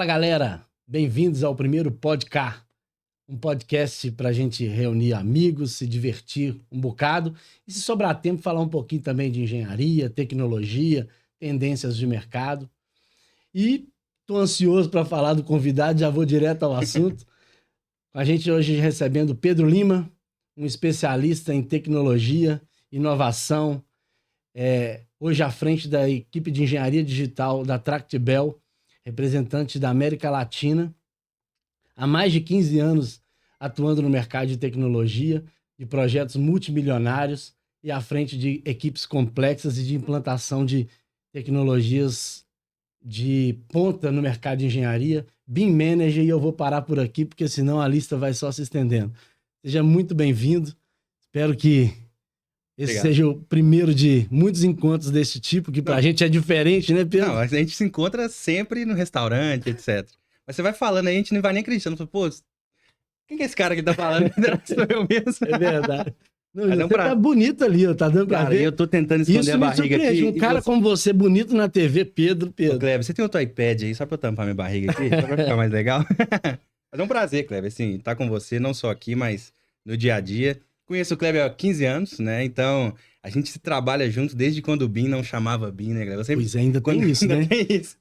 Fala, galera! Bem-vindos ao primeiro podcast. Um podcast para a gente reunir amigos, se divertir um bocado e, se sobrar tempo, falar um pouquinho também de engenharia, tecnologia, tendências de mercado. E estou ansioso para falar do convidado, já vou direto ao assunto. A gente hoje recebendo Pedro Lima, um especialista em tecnologia, inovação, hoje à frente da equipe de engenharia digital da Tractebel, representante da América Latina, há mais de 15 anos atuando no mercado de tecnologia, de projetos multimilionários e à frente de equipes complexas e de implantação de tecnologias de ponta no mercado de engenharia, BIM Manager, e eu vou parar por aqui, porque senão a lista vai só se estendendo. Seja muito bem-vindo, espero que esse seja o primeiro de muitos encontros desse tipo, que pra gente é diferente, né, Pedro? Não, a gente se encontra sempre no restaurante, etc. Mas você vai falando aí, a gente não vai nem acreditando. Pô, quem que é esse cara que tá falando? Sou eu mesmo. É verdade. Não, você tá bonito ali, ó, tá dando pra ver. Eu tô tentando esconder a barriga aqui. Um cara como você, bonito na TV, Pedro. Ô, Kleber, você tem outro iPad aí, só pra eu tampar minha barriga aqui, só pra ficar mais legal? Mas é um prazer, Kleber, assim, estar com você, não só aqui, mas no dia a dia. Conheço o Kleber há 15 anos, né? Então, a gente se trabalha junto desde quando o BIM não chamava BIM, né, Kleber? Pois ainda tem isso, né? Tem isso.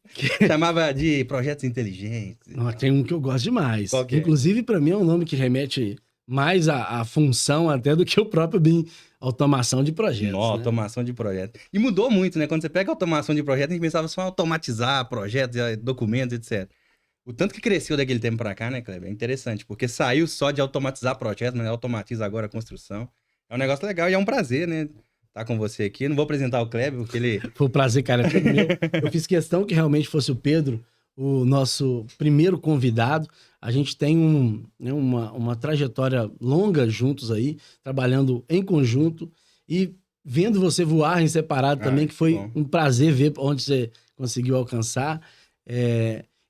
Chamava de projetos inteligentes. Não, tem um que eu gosto demais. Qual que é? Inclusive, para mim, é um nome que remete mais à função até do que o próprio BIM. Automação de projetos. Não, né? Automação de projetos. E mudou muito, né? Quando você pega automação de projetos, a gente pensava só em automatizar projetos, documentos, etc. O tanto que cresceu daquele tempo pra cá, né, Kleber? É interessante, porque saiu só de automatizar projetos, mas automatiza agora a construção. É um negócio legal e é um prazer, né? Estar com você aqui. Não vou apresentar o Kleber, porque ele... Foi um prazer, cara. Foi meu. Eu fiz questão que realmente fosse o Pedro, o nosso primeiro convidado. A gente tem uma trajetória longa juntos aí, trabalhando em conjunto e vendo você voar em separado também, que foi um prazer ver onde você conseguiu alcançar.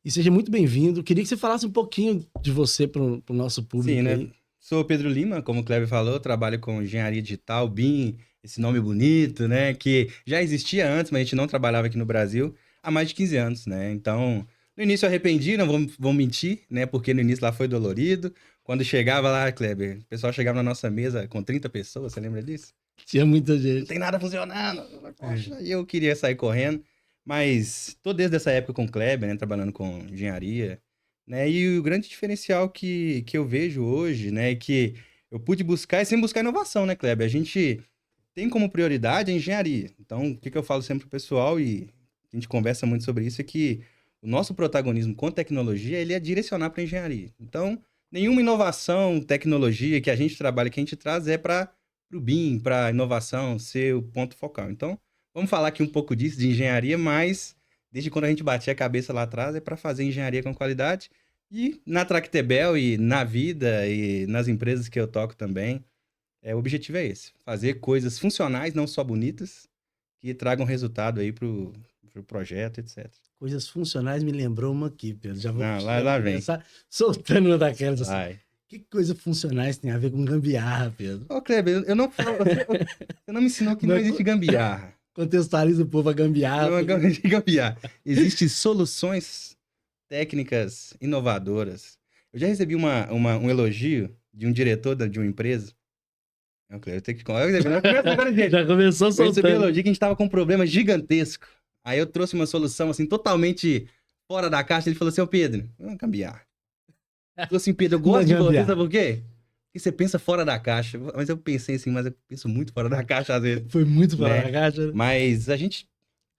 E seja muito bem-vindo. Queria que você falasse um pouquinho de você para o nosso público. Sim, né? Aí. Sou o Pedro Lima, como o Kleber falou, trabalho com engenharia digital, BIM, esse nome bonito, né? Que já existia antes, mas a gente não trabalhava aqui no Brasil há mais de 15 anos, né? Então, no início eu arrependi, não vou mentir, né? Porque no início lá foi dolorido. Quando chegava lá, Kleber, o pessoal chegava na nossa mesa com 30 pessoas, você lembra disso? Tinha muita gente. Não tem nada funcionando. Poxa, e eu queria sair correndo. Mas tô desde essa época com o Kleber, né? Trabalhando com engenharia, né? E o grande diferencial que eu vejo hoje, né? É que eu pude buscar e sempre buscar inovação, né, Kleber? A gente tem como prioridade a engenharia. Então, o que eu falo sempre pro pessoal, e a gente conversa muito sobre isso, é que o nosso protagonismo com tecnologia, ele é direcionar para engenharia. Então, nenhuma inovação, tecnologia que a gente trabalha, que a gente traz é para o BIM, para inovação ser o ponto focal. Então, vamos falar aqui um pouco disso, de engenharia, mas desde quando a gente batia a cabeça lá atrás é para fazer engenharia com qualidade. E na Tractebel e na vida e nas empresas que eu toco também, o objetivo é esse, fazer coisas funcionais, não só bonitas, que tragam resultado aí pro projeto, etc. Coisas funcionais me lembrou uma aqui, Pedro. Já vou Lá vem. começar soltando uma daquelas assim. Vai. Que coisa funcionais tem a ver com gambiarra, Pedro? Ô, Kleber, eu não falo, você não me ensinou que não existe gambiarra. Contextualiza o povo a gambiarra. Não é gambiarra. Existem soluções técnicas inovadoras. Eu já recebi um elogio de um diretor de uma empresa. Não, Kleber, eu tenho que... Já começou soltando. Eu recebi um elogio que a gente estava com um problema gigantesco. Aí eu trouxe uma solução, assim, totalmente fora da caixa. Ele falou assim, ô Pedro, vamos gambiarra. Ele falou assim, Pedro, eu gosto de você, sabe por quê? Porque você pensa fora da caixa. Mas eu pensei assim, mas eu penso muito fora da caixa às vezes. Foi muito fora da caixa. Mas a gente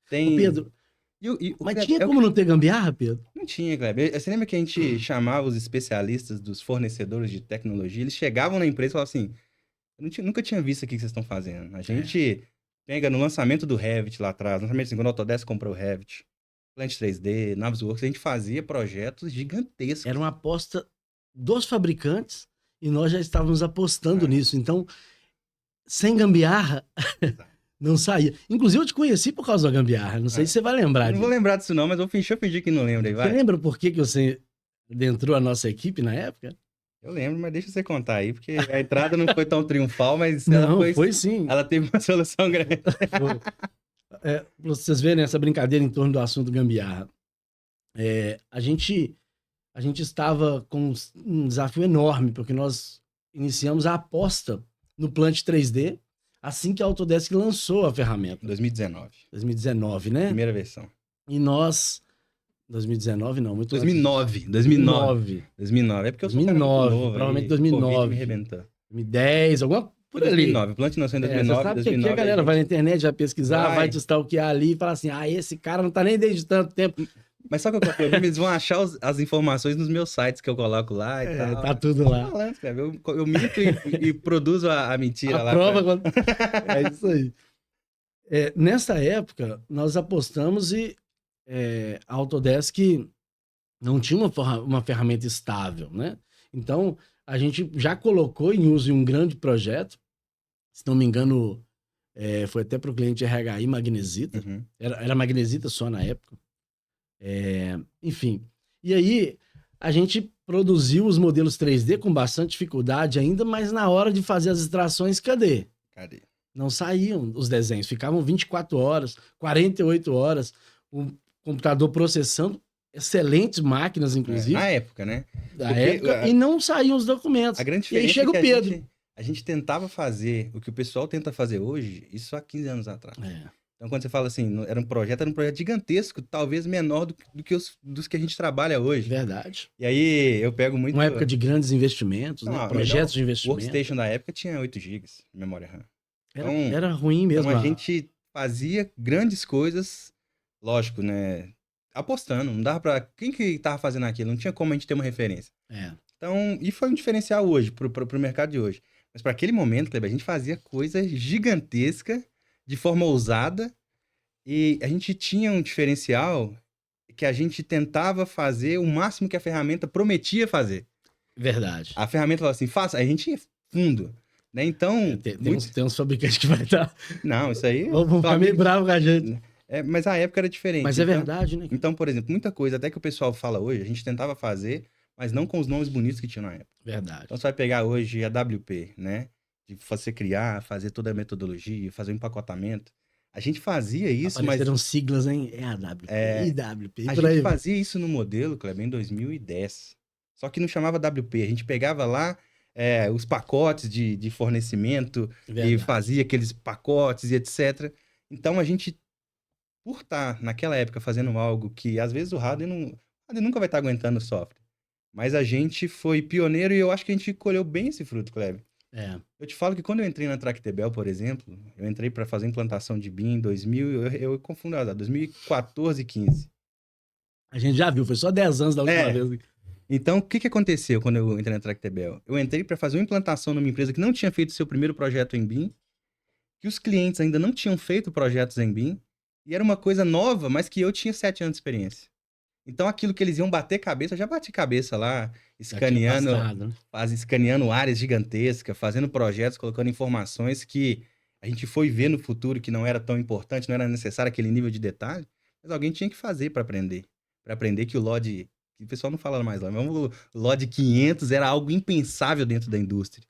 tem... Ô, Pedro, mas tinha como não ter gambiarra, Pedro? Não tinha, Kleber. Você lembra que a gente chamava os especialistas dos fornecedores de tecnologia? Eles chegavam na empresa e falavam assim, nunca tinha visto aqui o que vocês estão fazendo. A gente pega no lançamento do Revit lá atrás, lançamento assim, quando a Autodesk comprou o Revit, Plant 3D, Navisworks, a gente fazia projetos gigantescos. Era uma aposta dos fabricantes e nós já estávamos apostando nisso. Então, sem gambiarra, não saía. Inclusive, eu te conheci por causa da gambiarra. Não sei se você vai lembrar disso. Não vou lembrar disso não, mas eu fingir que não lembro. Aí, vai. Você lembra por que você entrou a nossa equipe na época? Eu lembro, mas deixa você contar aí, porque a entrada não foi tão triunfal, mas não, foi sim. Ela teve uma solução grande. Pra vocês verem essa brincadeira em torno do assunto gambiarra. a gente estava com um desafio enorme, porque nós iniciamos a aposta no Plant 3D assim que a Autodesk lançou a ferramenta. 2019. 2019, né? Primeira versão. E nós... 2019 não, muito 2009. antes. 2009. É porque eu sou um cara muito 2009, novo. provavelmente aí, 2009. Covid me arrebentou. 2010, alguma por ali. 2009. O Plant lançou em 2009. Você sabe que aqui 2009 a galera vai na internet, vai pesquisar, vai stalkear ali e fala assim, esse cara não tá nem desde tanto tempo. Mas só que qual é o problema? Eles vão achar as informações nos meus sites que eu coloco lá e tal. Tá tudo lá. Falando, eu minto e produzo a mentira lá. Prova quando... É isso aí. Nessa época, nós apostamos e a Autodesk não tinha uma ferramenta estável, né? Então, a gente já colocou em uso em um grande projeto, se não me engano, foi até para o cliente RHI Magnesita, era Magnesita só na época. Enfim, e aí a gente produziu os modelos 3D com bastante dificuldade ainda, mas na hora de fazer as extrações, cadê? Não saíam os desenhos, ficavam 24 horas, 48 horas, o computador processando, excelentes máquinas, inclusive. Na época, né? E não saíam os documentos. A grande diferença e aí chega o Pedro. A gente tentava fazer o que o pessoal tenta fazer hoje, isso há 15 anos atrás. Então, quando você fala assim, era um projeto gigantesco, talvez menor do que dos que a gente trabalha hoje. Verdade. E aí, eu pego muito... Uma época de grandes investimentos, né? Projetos de investimento. O Workstation da época tinha 8 GB de memória RAM. Era ruim mesmo. Então, a gente fazia grandes coisas, lógico, né? Apostando. Não dava pra... Quem que tava fazendo aquilo? Não tinha como a gente ter uma referência. Então, e foi um diferencial hoje, pro mercado de hoje. Mas para aquele momento, Kleber, a gente fazia coisa gigantesca, de forma ousada, e a gente tinha um diferencial que a gente tentava fazer o máximo que a ferramenta prometia fazer. Verdade. A ferramenta falava assim, faça, a gente ia fundo, né? Então... Tem uns fabricantes que vai estar... Não, isso aí... Vão ficar meio bravo com a gente. Mas a época era diferente. Mas é verdade, né? Então, por exemplo, muita coisa, até que o pessoal fala hoje, a gente tentava fazer, mas não com os nomes bonitos que tinha na época. Verdade. Então, você vai pegar hoje a WP, né? De você criar, fazer toda a metodologia, fazer o empacotamento. A gente fazia isso, Apareceram siglas, hein? AWP, IWP, a gente fazia isso no modelo, Kleber, em 2010. Só que não chamava WP. A gente pegava lá os pacotes de fornecimento e fazia aqueles pacotes e etc. Então, a gente, por estar naquela época fazendo algo que, às vezes, o hardware nunca vai estar aguentando o software. Mas a gente foi pioneiro e eu acho que a gente colheu bem esse fruto, Kleber. Eu te falo que quando eu entrei na Tractebel, por exemplo, eu entrei para fazer implantação de BIM em 2000, eu confundo, 2014 e 15. A gente já viu, foi só 10 anos da última vez. Então, o que aconteceu quando eu entrei na Tractebel? Eu entrei para fazer uma implantação numa empresa que não tinha feito seu primeiro projeto em BIM, que os clientes ainda não tinham feito projetos em BIM, e era uma coisa nova, mas que eu tinha 7 anos de experiência. Então, aquilo que eles iam bater cabeça, eu já bati cabeça lá, escaneando áreas gigantescas, fazendo projetos, colocando informações que a gente foi ver no futuro que não era tão importante, não era necessário aquele nível de detalhe, mas alguém tinha que fazer para aprender. Para aprender que o LOD, que o pessoal não fala mais lá, mas o LOD 500 era algo impensável dentro da indústria.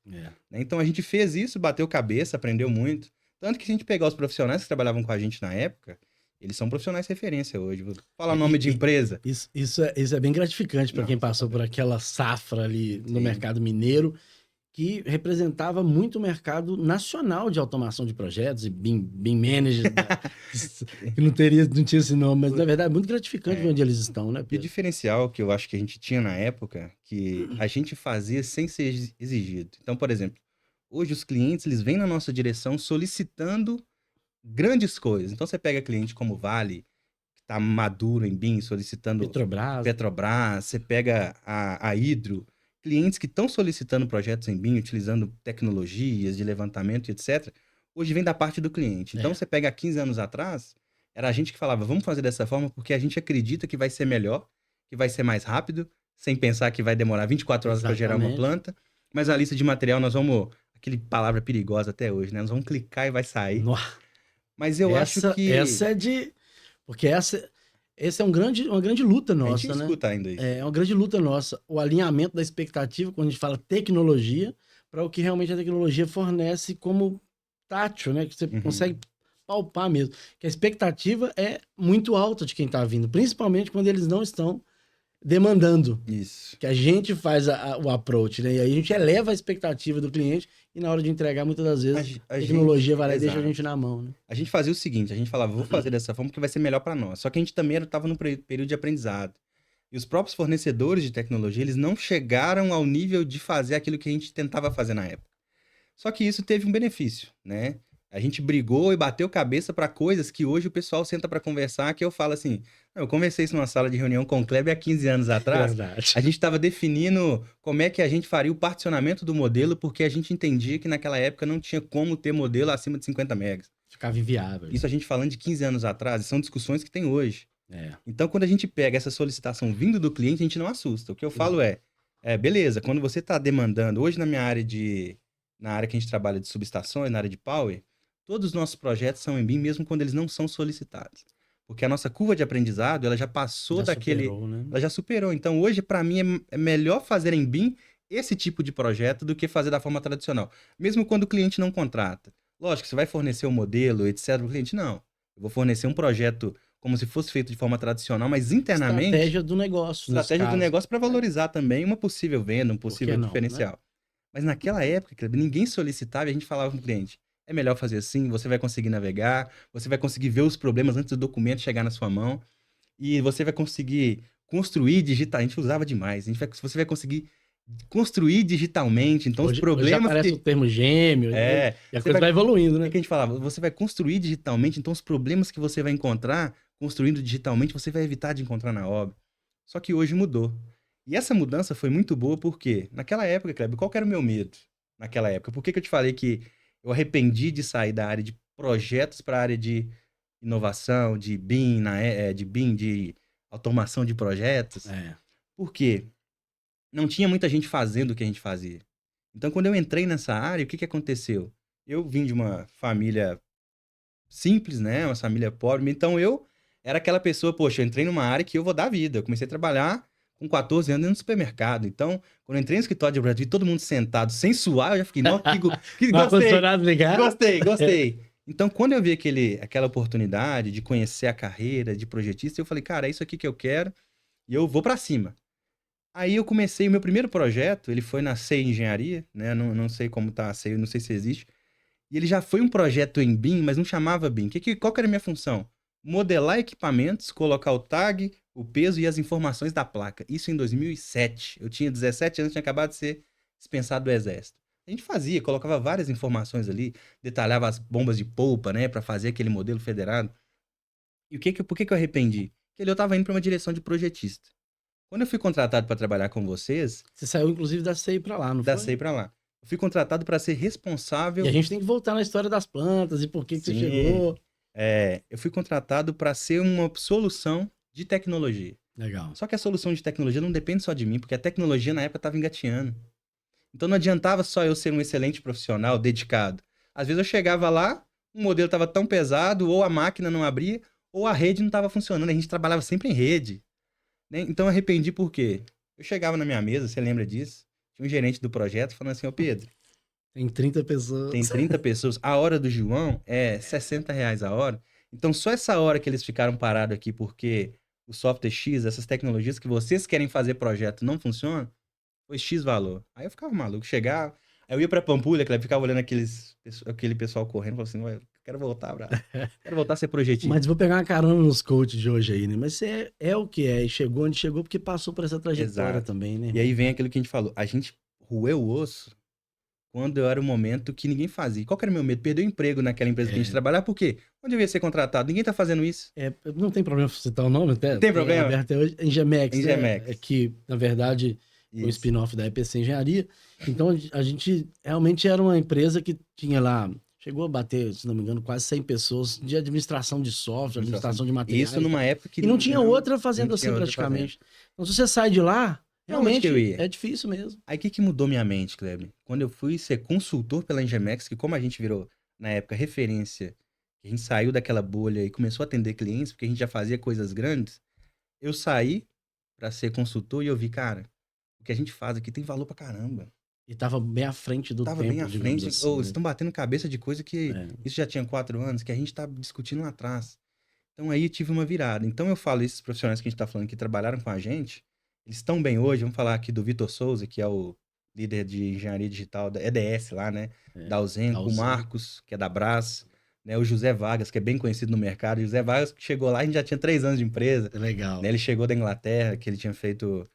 Então, a gente fez isso, bateu cabeça, aprendeu muito. Tanto que se a gente pegar os profissionais que trabalhavam com a gente na época, eles são profissionais de referência hoje. Vou falar nome de empresa. Isso é bem gratificante para quem passou por aquela safra ali no mercado mineiro, que representava muito o mercado nacional de automação de projetos e BIM Manager, que não tinha esse nome, mas na verdade é muito gratificante ver onde eles estão, né, Pedro? E o diferencial que eu acho que a gente tinha na época, que a gente fazia sem ser exigido. Então, por exemplo, hoje os clientes eles vêm na nossa direção solicitando grandes coisas. Então, você pega cliente como Vale, que está maduro em BIM, solicitando Petrobras, você pega a Hydro, clientes que estão solicitando projetos em BIM, utilizando tecnologias de levantamento e etc., hoje vem da parte do cliente. Então, você pega há 15 anos atrás, era a gente que falava, vamos fazer dessa forma porque a gente acredita que vai ser melhor, que vai ser mais rápido, sem pensar que vai demorar 24 horas para gerar uma planta, mas a lista de material nós vamos... Aquele palavra perigosa até hoje, né? Nós vamos clicar e vai sair. Nossa. Mas eu acho que... Essa é de... Porque essa é uma grande luta nossa, a gente né? escuta ainda isso. É uma grande luta nossa. O alinhamento da expectativa, quando a gente fala tecnologia, para o que realmente a tecnologia fornece como tátil, né? Que você consegue palpar mesmo. Que a expectativa é muito alta de quem está vindo, principalmente quando eles não estão demandando. Isso. Que a gente faz o approach, né? E aí a gente eleva a expectativa do cliente e na hora de entregar, muitas das vezes, a tecnologia vai lá e deixa a gente na mão, né? A gente fazia o seguinte, a gente falava, vou fazer dessa forma que vai ser melhor para nós. Só que a gente também estava num período de aprendizado. E os próprios fornecedores de tecnologia, eles não chegaram ao nível de fazer aquilo que a gente tentava fazer na época. Só que isso teve um benefício, né? A gente brigou e bateu cabeça para coisas que hoje o pessoal senta para conversar, que eu falo assim, eu conversei isso numa sala de reunião com o Kleber há 15 anos atrás. Verdade. A gente estava definindo como é que a gente faria o particionamento do modelo, porque a gente entendia que naquela época não tinha como ter modelo acima de 50 megas. Ficava inviável. Isso a gente falando de 15 anos atrás, são discussões que tem hoje. É. Então, quando a gente pega essa solicitação vindo do cliente, a gente não assusta. O que eu falo beleza, quando você está demandando, hoje na minha área na área que a gente trabalha de subestações, na área de power, todos os nossos projetos são em BIM, mesmo quando eles não são solicitados. Porque a nossa curva de aprendizado, ela já passou daquele... Superou, né? Ela já superou. Então, hoje, para mim, é melhor fazer em BIM esse tipo de projeto do que fazer da forma tradicional. Mesmo quando o cliente não contrata. Lógico, você vai fornecer um modelo, etc. O cliente, não. Eu vou fornecer um projeto como se fosse feito de forma tradicional, mas internamente... Estratégia do negócio. Estratégia do negócio para valorizar também uma possível venda, um possível diferencial. Né? Mas naquela época, ninguém solicitava e a gente falava para o cliente, é melhor fazer assim, você vai conseguir navegar, você vai conseguir ver os problemas antes do documento chegar na sua mão, e você vai conseguir construir digital. A gente usava demais. Você vai conseguir construir digitalmente. Então, hoje, os problemas. Hoje aparece o termo gêmeo. E a coisa vai evoluindo, né? É que a gente falava, você vai construir digitalmente, então os problemas que você vai encontrar construindo digitalmente, você vai evitar de encontrar na obra. Só que hoje mudou. E essa mudança foi muito boa porque, naquela época, Kleber, qual que era o meu medo? Naquela época. Por que eu te falei que eu arrependi de sair da área de projetos para a área de inovação, de BIM, de automação de projetos? Porque não tinha muita gente fazendo o que a gente fazia. Então, quando eu entrei nessa área, o que aconteceu? Eu vim de uma família simples, né? Uma família pobre. Então, eu era aquela pessoa, poxa, eu entrei numa área que eu vou dar vida. Eu comecei a trabalhar com 14 anos no supermercado. Então, quando eu entrei no escritório de projeto, vi todo mundo sentado, sem suar, eu já fiquei, nossa, que gostei. Então, quando eu vi aquela oportunidade de conhecer a carreira de projetista, eu falei, cara, é isso aqui que eu quero e eu vou para cima. Aí eu comecei o meu primeiro projeto, ele foi na CEI Engenharia, né? Não sei como tá a CEI, não sei se existe. E ele já foi um projeto em BIM, mas não chamava BIM. Qual que era a minha função? Modelar equipamentos, colocar o tag, o peso e as informações da placa. Isso em 2007. Eu tinha 17 anos, tinha acabado de ser dispensado do Exército. A gente fazia, colocava várias informações ali, detalhava as bombas de polpa, né, para fazer aquele modelo federado. E por que eu arrependi? Porque eu estava indo para uma direção de projetista. Quando eu fui contratado para trabalhar com vocês... Você saiu, inclusive, da CEI para lá, não foi? Da CEI para lá. Eu fui contratado para ser responsável... E a gente tem que voltar na história das plantas e por que você chegou. Eu fui contratado para ser uma solução de tecnologia. Legal. Só que a solução de tecnologia não depende só de mim, porque a tecnologia na época estava engateando. Então não adiantava só eu ser um excelente profissional, dedicado. Às vezes eu chegava lá, o modelo estava tão pesado, ou a máquina não abria, ou a rede não estava funcionando. A gente trabalhava sempre em rede. Né? Então eu arrependi por quê? Eu chegava na minha mesa, você lembra disso? Tinha um gerente do projeto falando assim, ô Pedro... Tem 30 pessoas. Tem 30 pessoas. A hora do João é R$60 a hora. Então, só essa hora que eles ficaram parados aqui porque o software X, essas tecnologias que vocês querem fazer projeto não funcionam, foi X valor. Aí eu ficava maluco. Chegava, aí eu ia pra Pampulha, que ficava olhando aquele pessoal correndo, falava assim, quero voltar a ser projetista. Mas vou pegar uma carona nos coaches de hoje aí, né? Mas você é o que é, e chegou onde chegou porque passou por essa trajetória também, né? E aí vem aquilo que a gente falou, a gente roeu o osso quando era o momento que ninguém fazia. Qual que era o meu medo? Perder o emprego naquela empresa que a gente trabalhava, por quê? Onde eu ia ser contratado? Ninguém tá fazendo isso. Não tem problema citar o nome até. Não tem problema. Aberto hoje, Engemex. Engemex. Né? Que, na verdade, foi um spin-off da EPC Engenharia. Então, a gente realmente era uma empresa que tinha lá, chegou a bater, se não me engano, quase 100 pessoas de administração de software, administração de materiais. Isso numa época que... E não tinha outra fazendo assim, praticamente. Então, se você sai de lá... Realmente, é difícil mesmo. Aí, o que mudou minha mente, Kleber? Quando eu fui ser consultor pela Engemex, que como a gente virou, na época, referência, a gente saiu daquela bolha e começou a atender clientes, porque a gente já fazia coisas grandes, eu saí para ser consultor e eu vi, cara, o que a gente faz aqui tem valor pra caramba. E tava bem à frente do Tava tempo, bem à digamos frente. assim, Ou né? estão batendo cabeça de coisa que É. isso já tinha 4 anos, que a gente tá discutindo lá atrás. Então aí eu tive uma virada. Então eu falo, esses profissionais que a gente tá falando que trabalharam com a gente, eles estão bem hoje. Vamos falar aqui do Vitor Souza, que é o líder de engenharia digital da EDS lá, né? É. Da Ausenco, o Ausente. Marcos, que é da Brás, né? O José Vargas, que é bem conhecido no mercado. O José Vargas que chegou lá, a gente já tinha 3 anos de empresa, né? Legal. Ele chegou da Inglaterra, que ele tinha feito.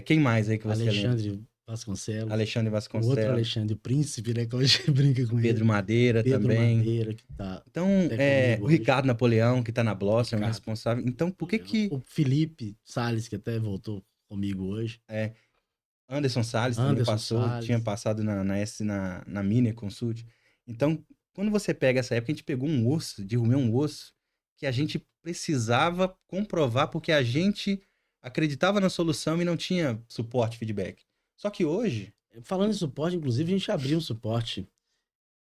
Quem mais aí que você lembra? Alexandre Vasconcelos. Alexandre O outro Vasconcelos, Alexandre, o príncipe, né? Que a gente brinca o com ele. Pedro Madeira Pedro também. Madeira, que tá Então, até comigo o hoje. Ricardo Napoleão, que tá na Blossom, é um Ricardo. responsável. Então, por que que O Felipe Salles, que até voltou comigo hoje. Anderson Salles também Anderson passou, tinha Salles. passado na Miner Consult. Então, quando você pega essa época, a gente pegou um osso, derrubou um osso, que a gente precisava comprovar, porque a gente acreditava na solução e não tinha suporte, feedback. Só que hoje, Falando em suporte, inclusive, a gente abriu um suporte.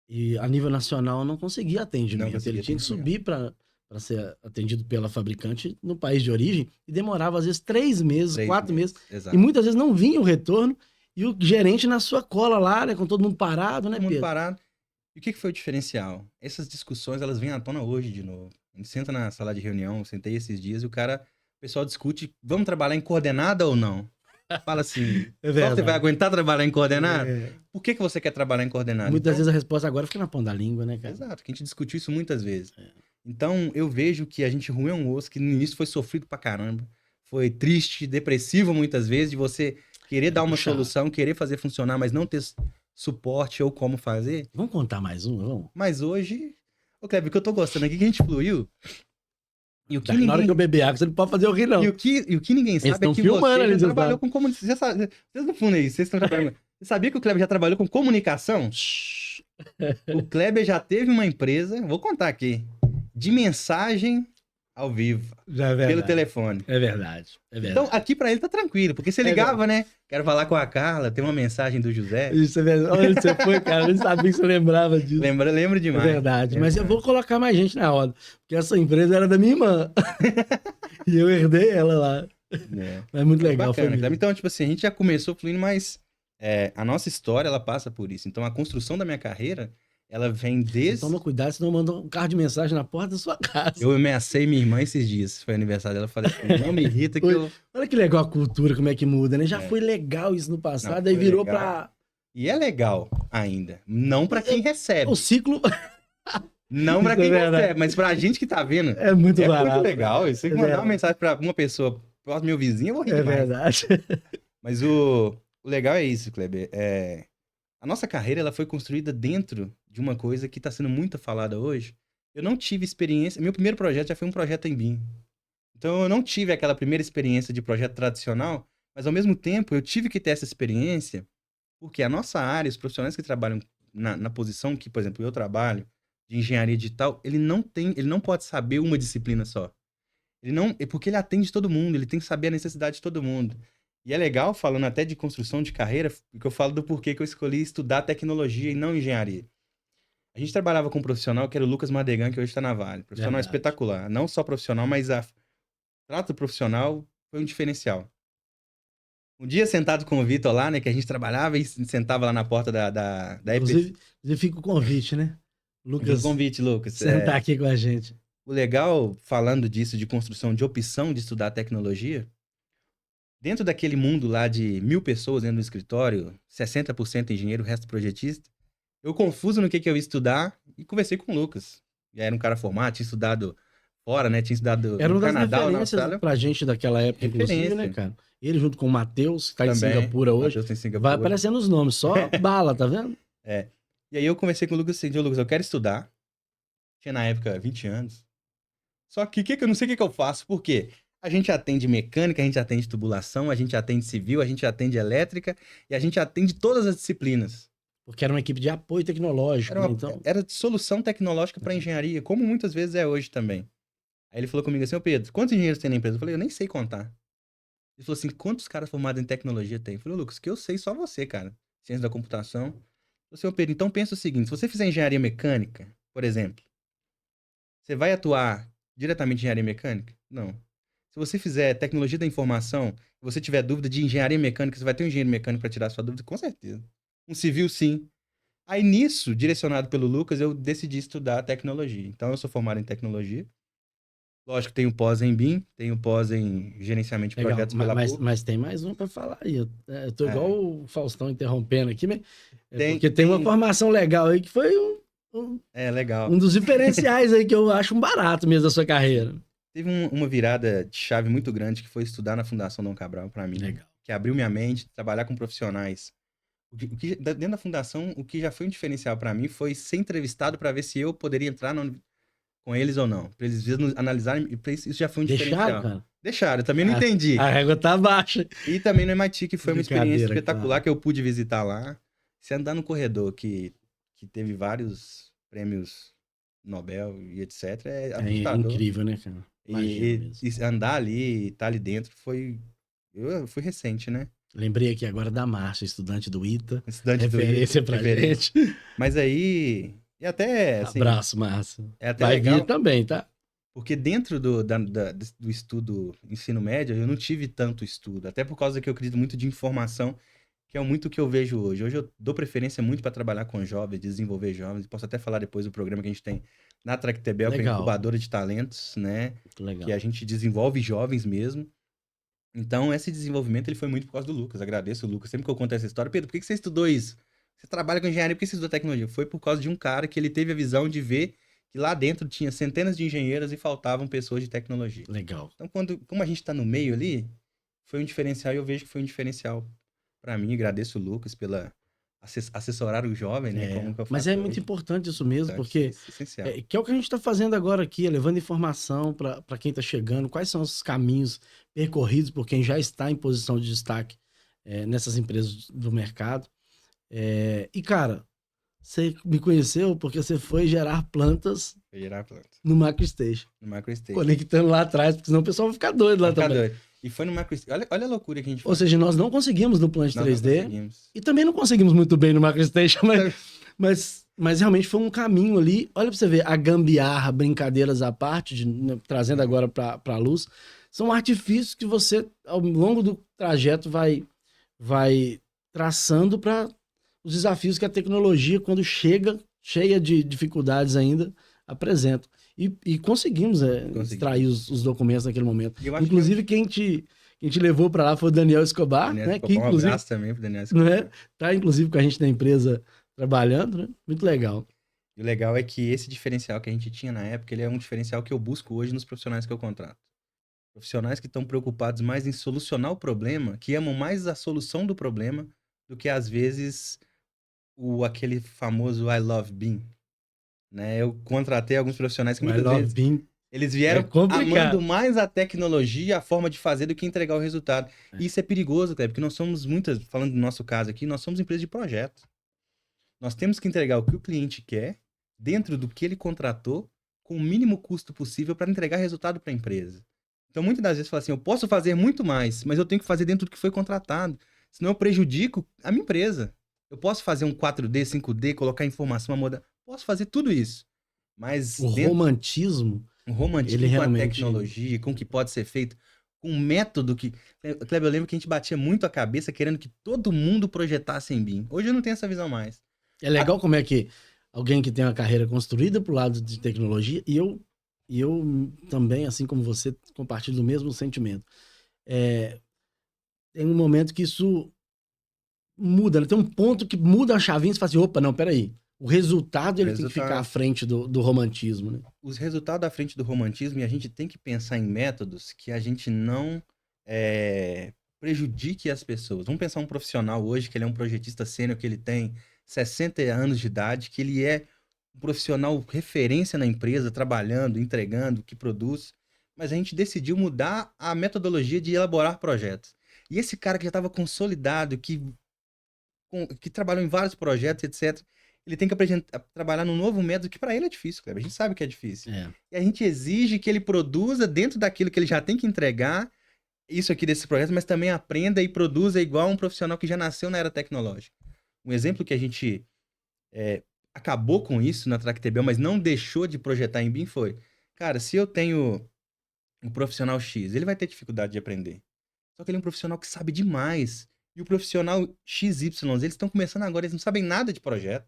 E a nível nacional não conseguia não atendimento. conseguia Ele tinha que atendimento. subir para ser atendido pela fabricante no país de origem e demorava às vezes 3 meses, 4 meses. Exato. E muitas vezes não vinha o retorno e o gerente na sua cola lá, né, com todo mundo parado, né, Todo mundo Pedro? parado. E o que que foi o diferencial? Essas discussões, elas vêm à tona hoje de novo. A gente senta na sala de reunião, eu sentei esses dias, e o pessoal discute, vamos trabalhar em coordenada ou não? Fala assim, É só você vai verdade. aguentar trabalhar em coordenada? É. Por que que você quer trabalhar em coordenada? Muitas Então, vezes a resposta agora fica na ponta da língua, né, cara? exato, que a gente discutiu isso muitas vezes. É. Então, eu vejo que a gente ruiu um osso que no início foi sofrido pra caramba. Foi triste, depressivo muitas vezes, de você querer dar uma Puxado. solução, querer fazer funcionar, mas não ter suporte ou como fazer. Vamos contar mais um, vamos? Mas hoje, ô Kleber, o que eu tô gostando aqui, que a gente fluiu. E o que Na hora que eu ninguém, beber água, você não pode fazer eu rir, não. e o que ninguém sabe é estão que filmando você ali, já você trabalhou sabe. com comunicação. Vocês no fundo aí, vocês estão trabalhando. Você sabia que o Kleber já trabalhou com comunicação? Shhh. O Kleber já teve uma empresa, vou contar aqui, de mensagem ao vivo, Já é pelo verdade. telefone. É verdade. É verdade. Então, aqui pra ele tá tranquilo, porque você É ligava, né? Quero falar com a Carla, tem uma mensagem do José. Isso é verdade. Olha onde você foi, cara. Eu nem sabia que você lembrava disso. Lembro É demais. verdade. É Mas eu verdade. vou colocar mais gente na roda. Porque essa empresa era da minha irmã. E eu herdei ela lá. É. Mas muito legal, foi Bacana, mesmo. Kleber. Então, tipo assim, a gente já começou fluindo, mas a nossa história, ela passa por isso. Então, a construção da minha carreira, ela vem Você desde... toma cuidado, senão manda um carro de mensagem na porta da sua casa. Eu ameacei minha irmã esses dias, foi aniversário dela, eu falei assim, não me irrita que eu... Olha que legal a cultura, como é que muda, né? Já É. foi legal isso no passado, Não, aí foi virou legal. pra... E é legal ainda, não pra quem recebe. O ciclo Não pra Isso é quem verdade. recebe, mas pra gente que tá vendo. é muito É barato. muito legal. E se você É mandar uma verdade. mensagem pra uma pessoa próxima, meu vizinho, eu vou rir É demais. verdade. Mas o legal é isso, Kleber. A nossa carreira ela foi construída dentro de uma coisa que está sendo muito falada hoje. Eu não tive experiência. Meu primeiro projeto já foi um projeto em BIM. Então eu não tive aquela primeira experiência de projeto tradicional, mas ao mesmo tempo eu tive que ter essa experiência, porque a nossa área, os profissionais que trabalham na posição que, por exemplo, eu trabalho, de engenharia digital, ele não pode saber uma disciplina só. Ele não, porque ele atende todo mundo, ele tem que saber a necessidade de todo mundo. E é legal, falando até de construção de carreira, porque eu falo do porquê que eu escolhi estudar tecnologia e não engenharia. A gente trabalhava com um profissional que era o Lucas Madegan, que hoje está na Vale. Profissional Verdade. espetacular. Não só profissional, mas o trato profissional foi um diferencial. Um dia sentado com o Vitor lá, né, que a gente trabalhava e sentava lá na porta da EPC. Inclusive fica o convite, né? Fica o Lucas, convite, Lucas. sentar aqui com a gente. O legal, falando disso, de construção, de opção de estudar tecnologia, dentro daquele mundo lá de 1.000 pessoas dentro do escritório, 60% engenheiro, o resto projetista, eu confuso no que eu ia estudar e conversei com o Lucas. Já era um cara formado, tinha estudado fora, né? Tinha estudado Era no uma das Canadá ou na referências Austrália. pra gente daquela época, inclusive, Referência. né, cara? Ele junto com o Matheus, que tá em Também. Singapura hoje. Matheus tem Singapura. Vai aparecendo os nomes, só bala, tá vendo? E aí eu conversei com o Lucas assim, Lucas, eu quero estudar. Tinha na época 20 anos. Só que eu não sei o que eu faço. Por quê? A gente atende mecânica, a gente atende tubulação, a gente atende civil, a gente atende elétrica e a gente atende todas as disciplinas. Porque era uma equipe de apoio tecnológico, Era, né? Então, era de solução tecnológica para engenharia, como muitas vezes é hoje também. Aí ele falou comigo assim, ô Pedro, quantos engenheiros tem na empresa? Eu falei, eu nem sei contar. Ele falou assim, quantos caras formados em tecnologia tem? Eu falei, Lucas, que eu sei só você, cara. Ciência da computação. Eu falei assim, ô Pedro, então pensa o seguinte, se você fizer engenharia mecânica, por exemplo, você vai atuar diretamente em engenharia mecânica? Não. Se você fizer tecnologia da informação, se você tiver dúvida de engenharia mecânica, você vai ter um engenheiro mecânico para tirar a sua dúvida? Com certeza. Um civil, sim. Aí nisso, direcionado pelo Lucas, eu decidi estudar tecnologia. Então eu sou formado em tecnologia. Lógico, tenho pós em BIM, tenho pós em gerenciamento de Legal, projetos pela PUC. mas tem mais um para falar aí. Eu tô igual É, o Faustão interrompendo aqui, mas tem, porque tem uma tem, formação legal aí que foi um, legal. um dos diferenciais aí que eu acho um barato mesmo da sua carreira. Teve uma virada de chave muito grande que foi estudar na Fundação Dom Cabral para mim, Legal. que abriu minha mente, trabalhar com profissionais. Dentro da fundação, o que já foi um diferencial para mim foi ser entrevistado para ver se eu poderia entrar com eles ou não. Para eles analisarem, e isso já foi um Deixaram, diferencial. cara? Deixaram, eu também não entendi. A régua tá baixa. E também no MIT, que foi uma experiência Brincadeira, espetacular claro. que eu pude visitar lá. Se andar no corredor que teve vários prêmios Nobel e etc, é É assustador. incrível, né, cara? Imagino mesmo. E andar ali, estar ali dentro, eu fui recente, né? Lembrei aqui agora da Márcia, estudante do ITA. Estudante do Referência ITA, pra referência. gente. Mas aí, e até, assim, Abraço, Márcia. é até Vai vir legal, também, tá? porque dentro do estudo ensino médio, eu não tive tanto estudo, até por causa que eu acredito muito de informação, que é muito o que eu vejo hoje. Hoje eu dou preferência muito para trabalhar com jovens, desenvolver jovens. Posso até falar depois do programa que a gente tem na Tractebel, que é a Legal. incubadora de talentos, né? Legal. Que a gente desenvolve jovens mesmo. Então, esse desenvolvimento ele foi muito por causa do Lucas. Agradeço o Lucas. Sempre que eu conto essa história, Pedro, por que você estudou isso? Você trabalha com engenharia, por que você estudou tecnologia? Foi por causa de um cara que ele teve a visão de ver que lá dentro tinha centenas de engenheiros e faltavam pessoas de tecnologia. Legal. Então, como a gente está no meio ali, foi um diferencial e eu vejo que foi um diferencial para mim. Agradeço o Lucas pela assessorar o jovem, né? Como que eu Mas faço é muito hoje. importante isso mesmo, porque Essencial. que é o que a gente está fazendo agora aqui, é levando informação para quem está chegando, quais são os caminhos percorridos por quem já está em posição de destaque nessas empresas do mercado. E, cara, você me conheceu porque você foi gerar plantas Foi gerar planta. no MacroStation. No MacroStation. Conectando lá atrás, porque senão o pessoal vai ficar doido lá também. Doido. E foi no MacroStation. Olha a loucura que a gente Ou faz. seja, nós não conseguimos no Plant Nós 3D. não conseguimos. E também não conseguimos muito bem no MacroStation, mas realmente foi um caminho ali. Olha pra você ver, a gambiarra, brincadeiras à parte, trazendo agora pra luz, são artifícios que você, ao longo do trajeto, vai traçando para os desafios que a tecnologia, quando chega, cheia de dificuldades ainda, apresenta. E conseguimos extrair os documentos naquele momento. Inclusive, quem te levou para lá foi o Daniel Escobar, Daniel né? Escobar, Que, inclusive, um abraço também pro Daniel Escobar. né? Tá, inclusive, com a gente na empresa trabalhando, né? Muito legal. E o legal é que esse diferencial que a gente tinha na época, ele é um diferencial que eu busco hoje nos profissionais que eu contrato. Profissionais que estão preocupados mais em solucionar o problema, que amam mais a solução do problema do que, às vezes, aquele famoso I love BIM. Né? Eu contratei alguns profissionais que muitas vezes BIM eles vieram amando mais a tecnologia, a forma de fazer do que entregar o resultado. E isso é perigoso, Cleber, porque nós somos falando do nosso caso aqui, nós somos empresa de projeto. Nós temos que entregar o que o cliente quer, dentro do que ele contratou, com o mínimo custo possível para entregar resultado para a empresa. Então, muitas das vezes, fala assim, eu posso fazer muito mais, mas eu tenho que fazer dentro do que foi contratado. Senão eu prejudico a minha empresa. Eu posso fazer um 4D, 5D, colocar informação, posso fazer tudo isso. Mas o romantismo ele com realmente... a tecnologia, com o que pode ser feito, com um método que... Kleber, eu lembro que a gente batia muito a cabeça querendo que todo mundo projetasse em BIM. Hoje eu não tenho essa visão mais. É legal como é que alguém que tem uma carreira construída pro lado de tecnologia, e eu também, assim como você, compartilho do mesmo sentimento. Tem um momento que isso muda, né? Tem um ponto que muda a chavinha e você fala assim, opa, não, peraí. O resultado tem que ficar à frente do romantismo, né? Os resultados à frente do romantismo, e a gente tem que pensar em métodos que a gente não prejudique as pessoas. Vamos pensar um profissional hoje, que ele é um projetista sênior, que ele tem 60 anos de idade, que ele é um profissional referência na empresa, trabalhando, entregando, que produz. Mas a gente decidiu mudar a metodologia de elaborar projetos. E esse cara que já estava consolidado, que trabalhou em vários projetos, etc., ele tem que trabalhar num novo método que para ele é difícil, Kleber. A gente sabe que é difícil. E a gente exige que ele produza dentro daquilo que ele já tem que entregar, isso aqui desse projeto, mas também aprenda e produza igual um profissional que já nasceu na era tecnológica. Um exemplo que a gente acabou com isso na Tractebel, mas não deixou de projetar em BIM foi, cara, se eu tenho um profissional X, ele vai ter dificuldade de aprender. Só que ele é um profissional que sabe demais. E o profissional XY, eles estão começando agora, eles não sabem nada de projeto.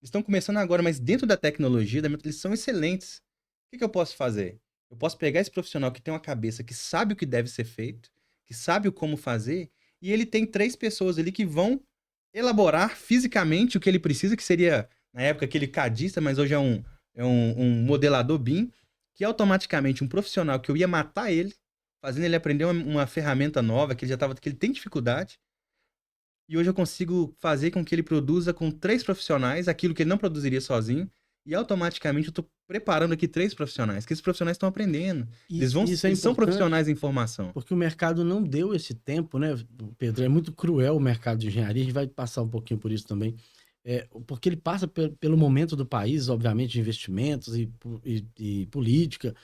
Eles estão começando agora, mas dentro da tecnologia, eles são excelentes. O que eu posso fazer? Eu posso pegar esse profissional que tem uma cabeça, que sabe o que deve ser feito, que sabe o como fazer, e ele tem 3 pessoas ali que vão elaborar fisicamente o que ele precisa, que seria, na época, aquele cadista, mas hoje é um modelador BIM, que automaticamente um profissional que eu ia matar ele, fazendo ele aprender uma ferramenta nova, que ele tem dificuldade, e hoje eu consigo fazer com que ele produza com 3 profissionais aquilo que ele não produziria sozinho, e automaticamente eu estou preparando aqui 3 profissionais, que esses profissionais estão aprendendo. Isso é Eles são importante, profissionais em formação. porque o mercado não deu esse tempo, né, Pedro? É muito cruel o mercado de engenharia, a gente vai passar um pouquinho por isso também. Porque ele passa pelo momento do país, obviamente, de investimentos e política,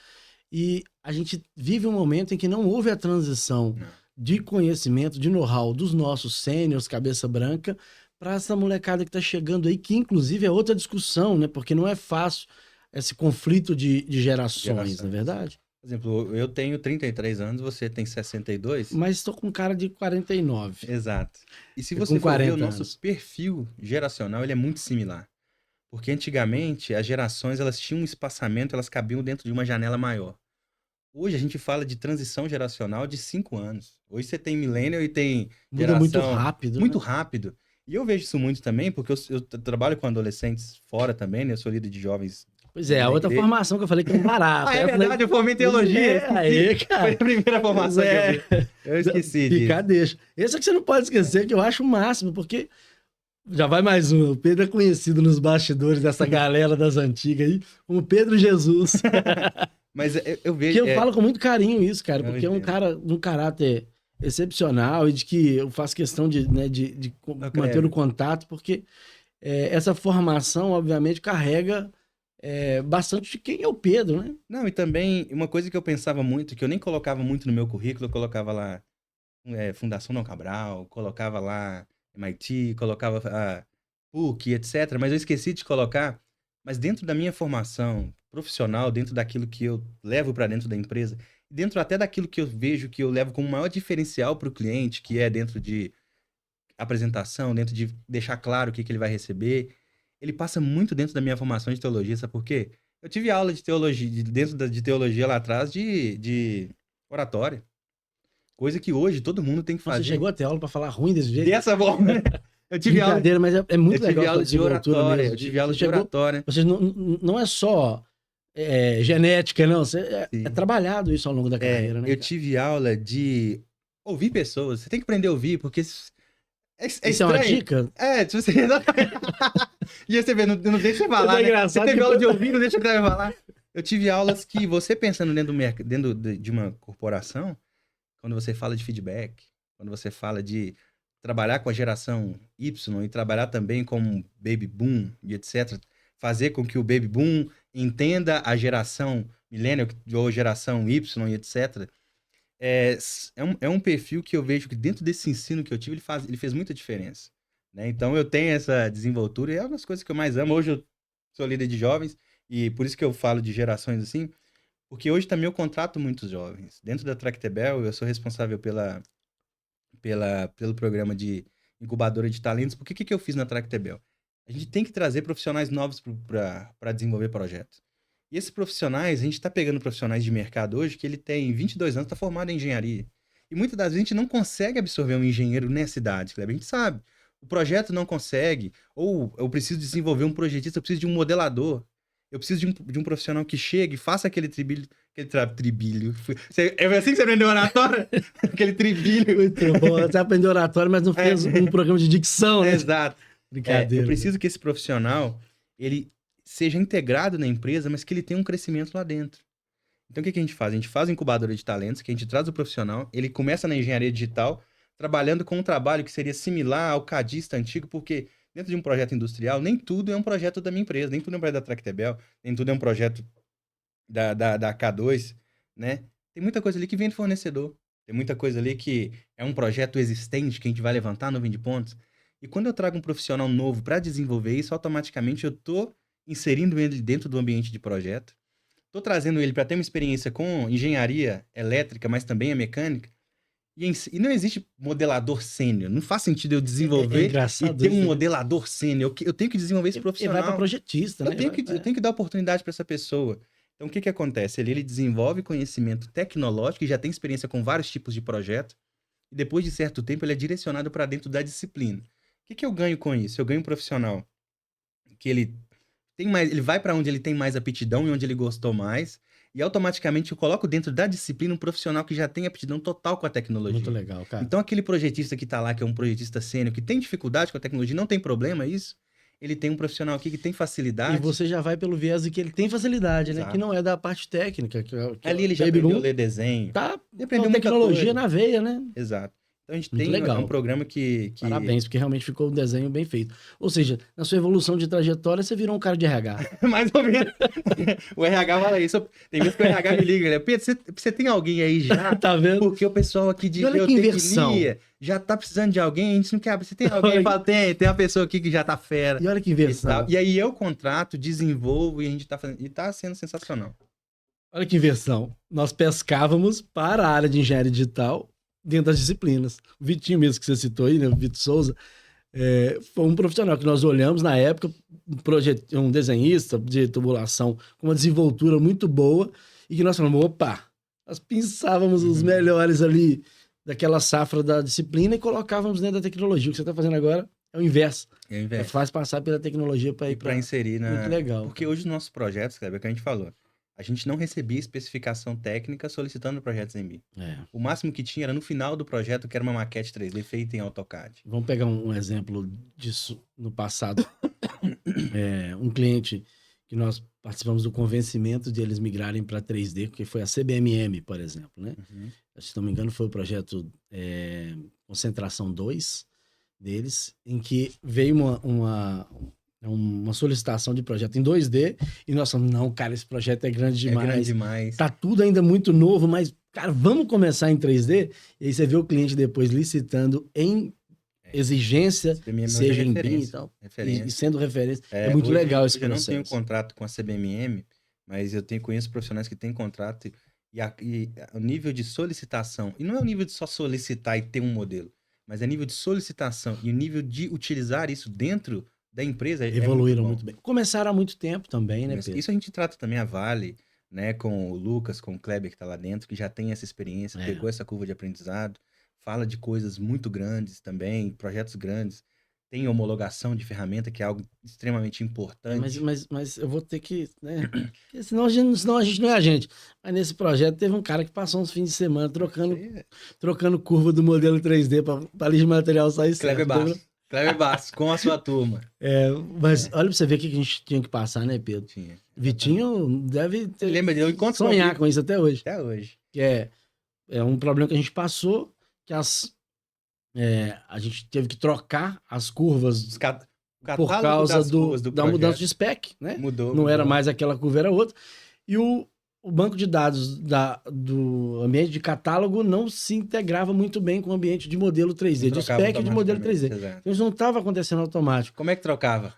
e a gente vive um momento em que não houve a transição Não. de conhecimento, de know-how dos nossos sêniors, cabeça branca, para essa molecada que está chegando aí, que inclusive é outra discussão, né? Porque não é fácil esse conflito de gerações, não é verdade? Por exemplo, eu tenho 33 anos, você tem 62. Mas estou com cara de 49. Exato. E se Eu você com for ver, 40 o nosso anos. perfil geracional, ele é muito similar. Porque antigamente, as gerações, elas tinham um espaçamento, elas cabiam dentro de uma janela maior. Hoje a gente fala de transição geracional de 5 anos. Hoje você tem millennial e tem Muda muito geração rápido, muito né? rápido. E eu vejo isso muito também, porque eu trabalho com adolescentes fora também, né? Eu sou líder de jovens Pois é, a na outra igreja. formação que eu falei que não barato. Ah, é Aí eu falei, verdade, eu formei em pois teologia, é, esqueci. aí, Foi cara. a primeira formação que eu É. fiz. Eu esqueci Fica, disso. deixa. Esse é que você não pode esquecer, que eu acho o máximo, porque já vai mais um. O Pedro é conhecido nos bastidores dessa galera das antigas aí, como Pedro Jesus. Mas eu Que vejo. eu falo com muito carinho isso, cara, Eu porque é um entendo. cara de um caráter excepcional e de que eu faço questão de, né, de Ô, manter o Kleber, contato, porque essa formação, obviamente, carrega bastante de quem é o Pedro, né? não, e também uma coisa que eu pensava muito, que eu nem colocava muito no meu currículo, eu colocava lá Fundação Dom Cabral, colocava lá MIT, colocava a PUC, etc. Mas eu esqueci de colocar. Mas dentro da minha formação profissional, dentro daquilo que eu levo para dentro da empresa, dentro até daquilo que eu vejo que eu levo como maior diferencial para o cliente, que é dentro de apresentação, dentro de deixar claro o que ele vai receber, ele passa muito dentro da minha formação de teologia, sabe por qué? Eu tive aula de teologia, de teologia lá atrás, de oratória. Coisa que hoje todo mundo tem que Nossa, você fazer chegou até aula pra falar ruim desse jeito? dessa forma, né? Eu tive aula, Brincadeira, mas é eu muito tive legal sua aula de desenvoltura oratória, mesmo. eu tive Você aula de chegou, oratória. vocês não é só genética, não. É Sim. trabalhado isso ao longo da carreira, né, Eu cara? tive aula de ouvir pessoas. Você tem que aprender a ouvir, porque é Isso é uma estranho. dica? Tipo, você... E você vê, não deixa você falar, É né? Você engraçado teve que aula de ouvir, não deixa o cara falar. Eu tive aulas que você pensando dentro de uma corporação, quando você fala de feedback, quando você fala de trabalhar com a geração Y e trabalhar também com baby boom e etc. Fazer com que o baby boom entenda a geração millennial ou geração Y e etc. É um perfil que eu vejo que dentro desse ensino que eu tive, ele fez muita diferença. Né? Então eu tenho essa desenvoltura e é uma das coisas que eu mais amo. Hoje eu sou líder de jovens e por isso que eu falo de gerações assim, porque hoje também eu contrato muitos jovens. Dentro da Tractebel, eu sou responsável pelo programa de incubadora de talentos. Porque o que eu fiz na Tractebel? A gente tem que trazer profissionais novos para desenvolver projetos. E esses profissionais, a gente está pegando profissionais de mercado hoje que ele tem 22 anos, está formado em engenharia. E muitas das vezes a gente não consegue absorver um engenheiro nessa idade, Kleber. A gente sabe. O projeto não consegue. Ou eu preciso desenvolver um projetista, eu preciso de um modelador. Eu preciso de um profissional que chegue, faça aquele tribilho. Tribilho. É assim que você aprendeu oratória? Aquele tribilho. Muito bom. Você aprendeu oratório, mas não fez um programa de dicção, né? Exato. Eu Brincadeira. preciso que esse profissional, ele seja integrado na empresa, mas que ele tenha um crescimento lá dentro. Então, o que a gente faz? A gente faz a incubadora de talentos, que a gente traz o profissional, ele começa na engenharia digital, trabalhando com um trabalho que seria similar ao cadista antigo, porque dentro de um projeto industrial, nem tudo é um projeto da minha empresa, nem tudo é um projeto da Tractebel, nem tudo é um projeto da K2, né? Tem muita coisa ali que vem do fornecedor. Tem muita coisa ali que é um projeto existente que a gente vai levantar a nuvem de pontos. E quando eu trago um profissional novo para desenvolver isso, automaticamente eu estou inserindo ele dentro do ambiente de projeto. Estou trazendo ele para ter uma experiência com engenharia elétrica, mas também a mecânica. E não existe modelador sênior. Não faz sentido eu desenvolver e ter um modelador sênior. Eu tenho que desenvolver esse profissional. Ele vai para projetista, né? Eu tenho que dar oportunidade para essa pessoa. Então, o que acontece? Ele desenvolve conhecimento tecnológico e já tem experiência com vários tipos de projeto. E depois de certo tempo, ele é direcionado para dentro da disciplina. O que eu ganho com isso? Eu ganho um profissional que ele vai para onde ele tem mais aptidão e onde ele gostou mais. E automaticamente eu coloco dentro da disciplina um profissional que já tem aptidão total com a tecnologia. Muito legal, cara. Então, aquele projetista que está lá, que é um projetista sênior, que tem dificuldade com a tecnologia, não tem problema isso. Ele tem um profissional aqui que tem facilidade. E você já vai pelo viés de que ele tem facilidade, né? Exato. Que não é da parte técnica. Ali ele já aprendeu a ler desenho. Tá, aprendeu tecnologia na veia, né? Exato. Então a gente Muito tem legal. um programa que... Parabéns, porque realmente ficou um desenho bem feito. Ou seja, na sua evolução de trajetória, você virou um cara de RH. Mais ou menos. O RH fala isso. Tem vezes que o RH me liga, né? Pedro, você tem alguém aí já? Tá vendo? Porque o pessoal aqui de geotecnia já tá precisando de alguém, a gente não quer... Você tem alguém? Eu falo, tem uma pessoa aqui que já tá fera. E olha que inversão. E aí eu contrato, desenvolvo e a gente tá fazendo... E tá sendo sensacional. Olha que inversão. Nós pescávamos para a área de engenharia digital dentro das disciplinas. O Vitinho mesmo que você citou aí, né? O Vitor Souza, foi um profissional que nós olhamos na época, um desenhista de tubulação com uma desenvoltura muito boa e que nós falamos, opa, nós pensávamos os melhores ali daquela safra da disciplina e colocávamos dentro da tecnologia. O que você está fazendo agora é o inverso. Faz passar pela tecnologia para ir para inserir na... Muito legal. Porque hoje os nossos projetos, Kleber, que a gente falou, a gente não recebia especificação técnica solicitando projetos em BIM. O máximo que tinha era no final do projeto, que era uma maquete 3D feita em AutoCAD. Vamos pegar um exemplo disso no passado. Um cliente que nós participamos do convencimento de eles migrarem para 3D, que foi a CBMM, por exemplo, né? Se não me engano, foi o projeto Concentração 2 deles, em que veio uma solicitação de projeto em 2D e nós falamos, não, cara, esse projeto é grande demais. É grande demais. Tá tudo ainda muito novo, mas, cara, vamos começar em 3D? E aí você vê o cliente depois licitando em exigência, seja em BIM e tal, e sendo referência. É muito legal esse processo. Eu não tenho contrato com a CBMM, mas eu conheço profissionais que têm contrato e o nível de solicitação, e não é o nível de só solicitar e ter um modelo, mas é nível de solicitação e o nível de utilizar isso dentro da empresa. Evoluíram muito bem. Começaram há muito tempo também, né, Pedro? Isso a gente trata também a Vale, né, com o Lucas, com o Kleber que tá lá dentro, que já tem essa experiência, pegou essa curva de aprendizado, fala de coisas muito grandes também, projetos grandes, tem homologação de ferramenta, que é algo extremamente importante. Mas eu vou ter que, né, senão a gente não é a gente. Mas nesse projeto teve um cara que passou uns fins de semana trocando curva do modelo 3D para lixo de material sair certo. Kleber Bastos, com a sua turma. Mas olha pra você ver o que a gente tinha que passar, né, Pedro? Tinha. Vitinho deve ter, sonhar com isso até hoje. Até hoje. Que é um problema que a gente passou, que a gente teve que trocar as curvas por causa da mudança de spec, né? Não era mais aquela curva, era outra. E o banco de dados do ambiente de catálogo não se integrava muito bem com o ambiente de modelo 3D, de spec de modelo 3D. Então isso não estava acontecendo automático. Como é que trocava?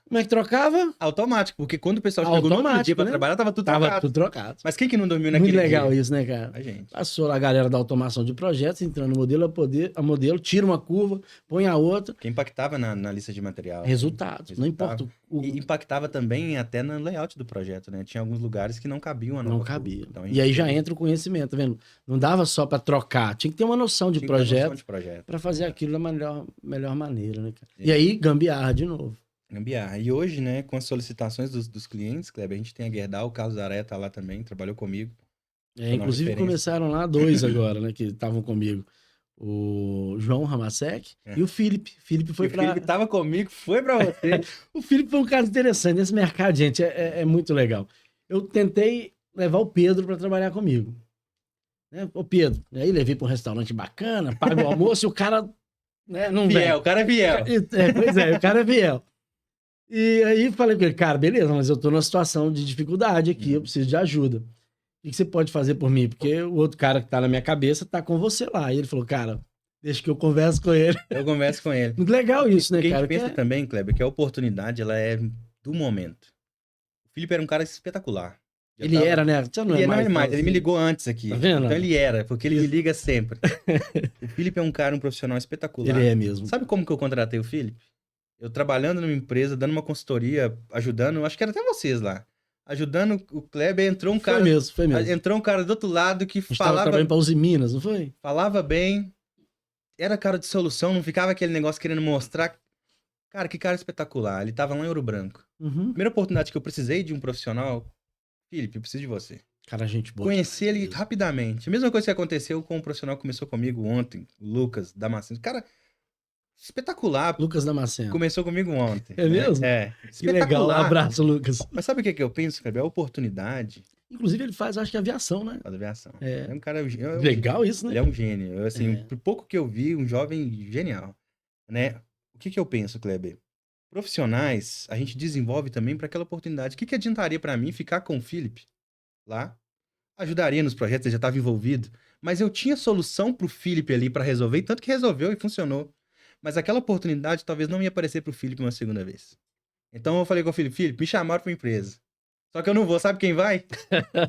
Automático, porque quando o pessoal chegou no outro dia para trabalhar, tava tudo trocado. Mas quem que não dormiu naquele dia? Muito legal isso, né, cara? A gente. Passou lá a galera da automação de projetos, entrando no modelo a modelo, tira uma curva, põe a outra. Que impactava na lista de material. Resultados, não importa. E impactava também até no layout do projeto, né? Tinha alguns lugares que não cabiam a nova Não cabia. Então, e aí já entra o conhecimento, tá vendo? Não dava só para trocar, tinha que ter uma noção de projeto para fazer aquilo da melhor maneira, né, cara? E aí, gambiarra de novo. Gambiarra. E hoje, né, com as solicitações dos clientes, Kleber, a gente tem a Gerdau, o Carlos Zaré tá lá também, trabalhou comigo. Inclusive começaram lá 2 agora, né, que estavam comigo. O João Ramasek e o Felipe. O Felipe tava comigo, foi para você. O Felipe foi um caso interessante. Nesse mercado, gente, é muito legal. Eu tentei levar o Pedro para trabalhar comigo. Né? O Pedro, aí levei para um restaurante bacana, paga o almoço e o cara, né, não vem. O cara é fiel. Pois é, o cara é fiel. E aí falei com ele, cara, beleza, mas eu tô numa situação de dificuldade aqui, eu preciso de ajuda. O que você pode fazer por mim? Porque o outro cara que tá na minha cabeça tá com você lá. E ele falou, cara, deixa que eu converso com ele. Eu converso com ele. Muito legal isso, né, cara? A gente pensa também, Kleber, que a oportunidade, ela é do momento. O Felipe era um cara espetacular. Já Ele tava- era, né? Já não Ele é não mais. é mais, Não, ele me assim. ligou antes aqui. Tá vendo? Então ele era, porque ele me liga sempre. O Felipe é um cara, um profissional espetacular. Ele é mesmo. Sabe como que eu contratei o Felipe? Eu trabalhando numa empresa, dando uma consultoria, ajudando, acho que era até vocês lá. Ajudando o Kleber, entrou um Foi cara, mesmo, foi mesmo. entrou um cara do outro lado que A gente tava trabalhando pra Uzi Minas, não foi? falava bem, era cara de solução, não ficava aquele negócio querendo mostrar. Cara, que cara espetacular. Ele tava lá em Ouro Branco. Uhum. Primeira oportunidade que eu precisei de um profissional, Felipe, eu preciso de você. Cara, gente boa. Conheci ele mesmo. rapidamente. A mesma coisa que aconteceu com o profissional que começou comigo ontem, o Lucas Damasceno. Cara, espetacular. Lucas Damasceno. Começou comigo ontem. É né? mesmo? É. Que legal. Um Espetacular. abraço, Lucas. Mas sabe o que que eu penso, Kleber? É a oportunidade Inclusive, ele faz, acho que aviação, né? da aviação. É. É um cara. Legal isso, Ele né? é um gênio. Eu, assim, É. por pouco que eu vi, um jovem genial. Né? O que que eu penso, Kleber? Profissionais, a gente desenvolve também para aquela oportunidade. O que que adiantaria para mim ficar com o Felipe lá? Ajudaria nos projetos, ele já estava envolvido. Mas eu tinha solução pro Felipe ali para resolver, e tanto que resolveu e funcionou. Mas aquela oportunidade talvez não ia aparecer pro Felipe uma segunda vez. Então eu falei com o Felipe, Felipe, me chamaram pra empresa. Só que eu não vou, sabe quem vai?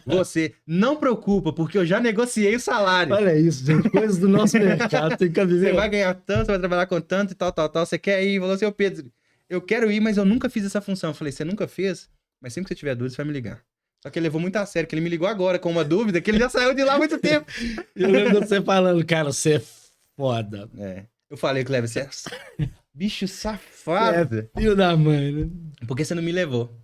Você. Não preocupa, porque eu já negociei o salário. Olha isso, gente. Coisas do nosso mercado. Tem que Você viver. vai ganhar tanto, você vai trabalhar com tanto e tal, tal, tal. Você quer ir? Ele falou assim, ô Pedro, eu quero ir, mas eu nunca fiz essa função. Eu falei, você nunca fez? Mas sempre que você tiver dúvida, você vai me ligar. Só que ele levou muito a sério, que ele me ligou agora com uma dúvida, que ele já saiu de lá há muito tempo. Eu lembro de você falando, cara, você é foda. É. Eu falei, Cleber, você é bicho safado. Filho da mãe, né? Porque você não me levou.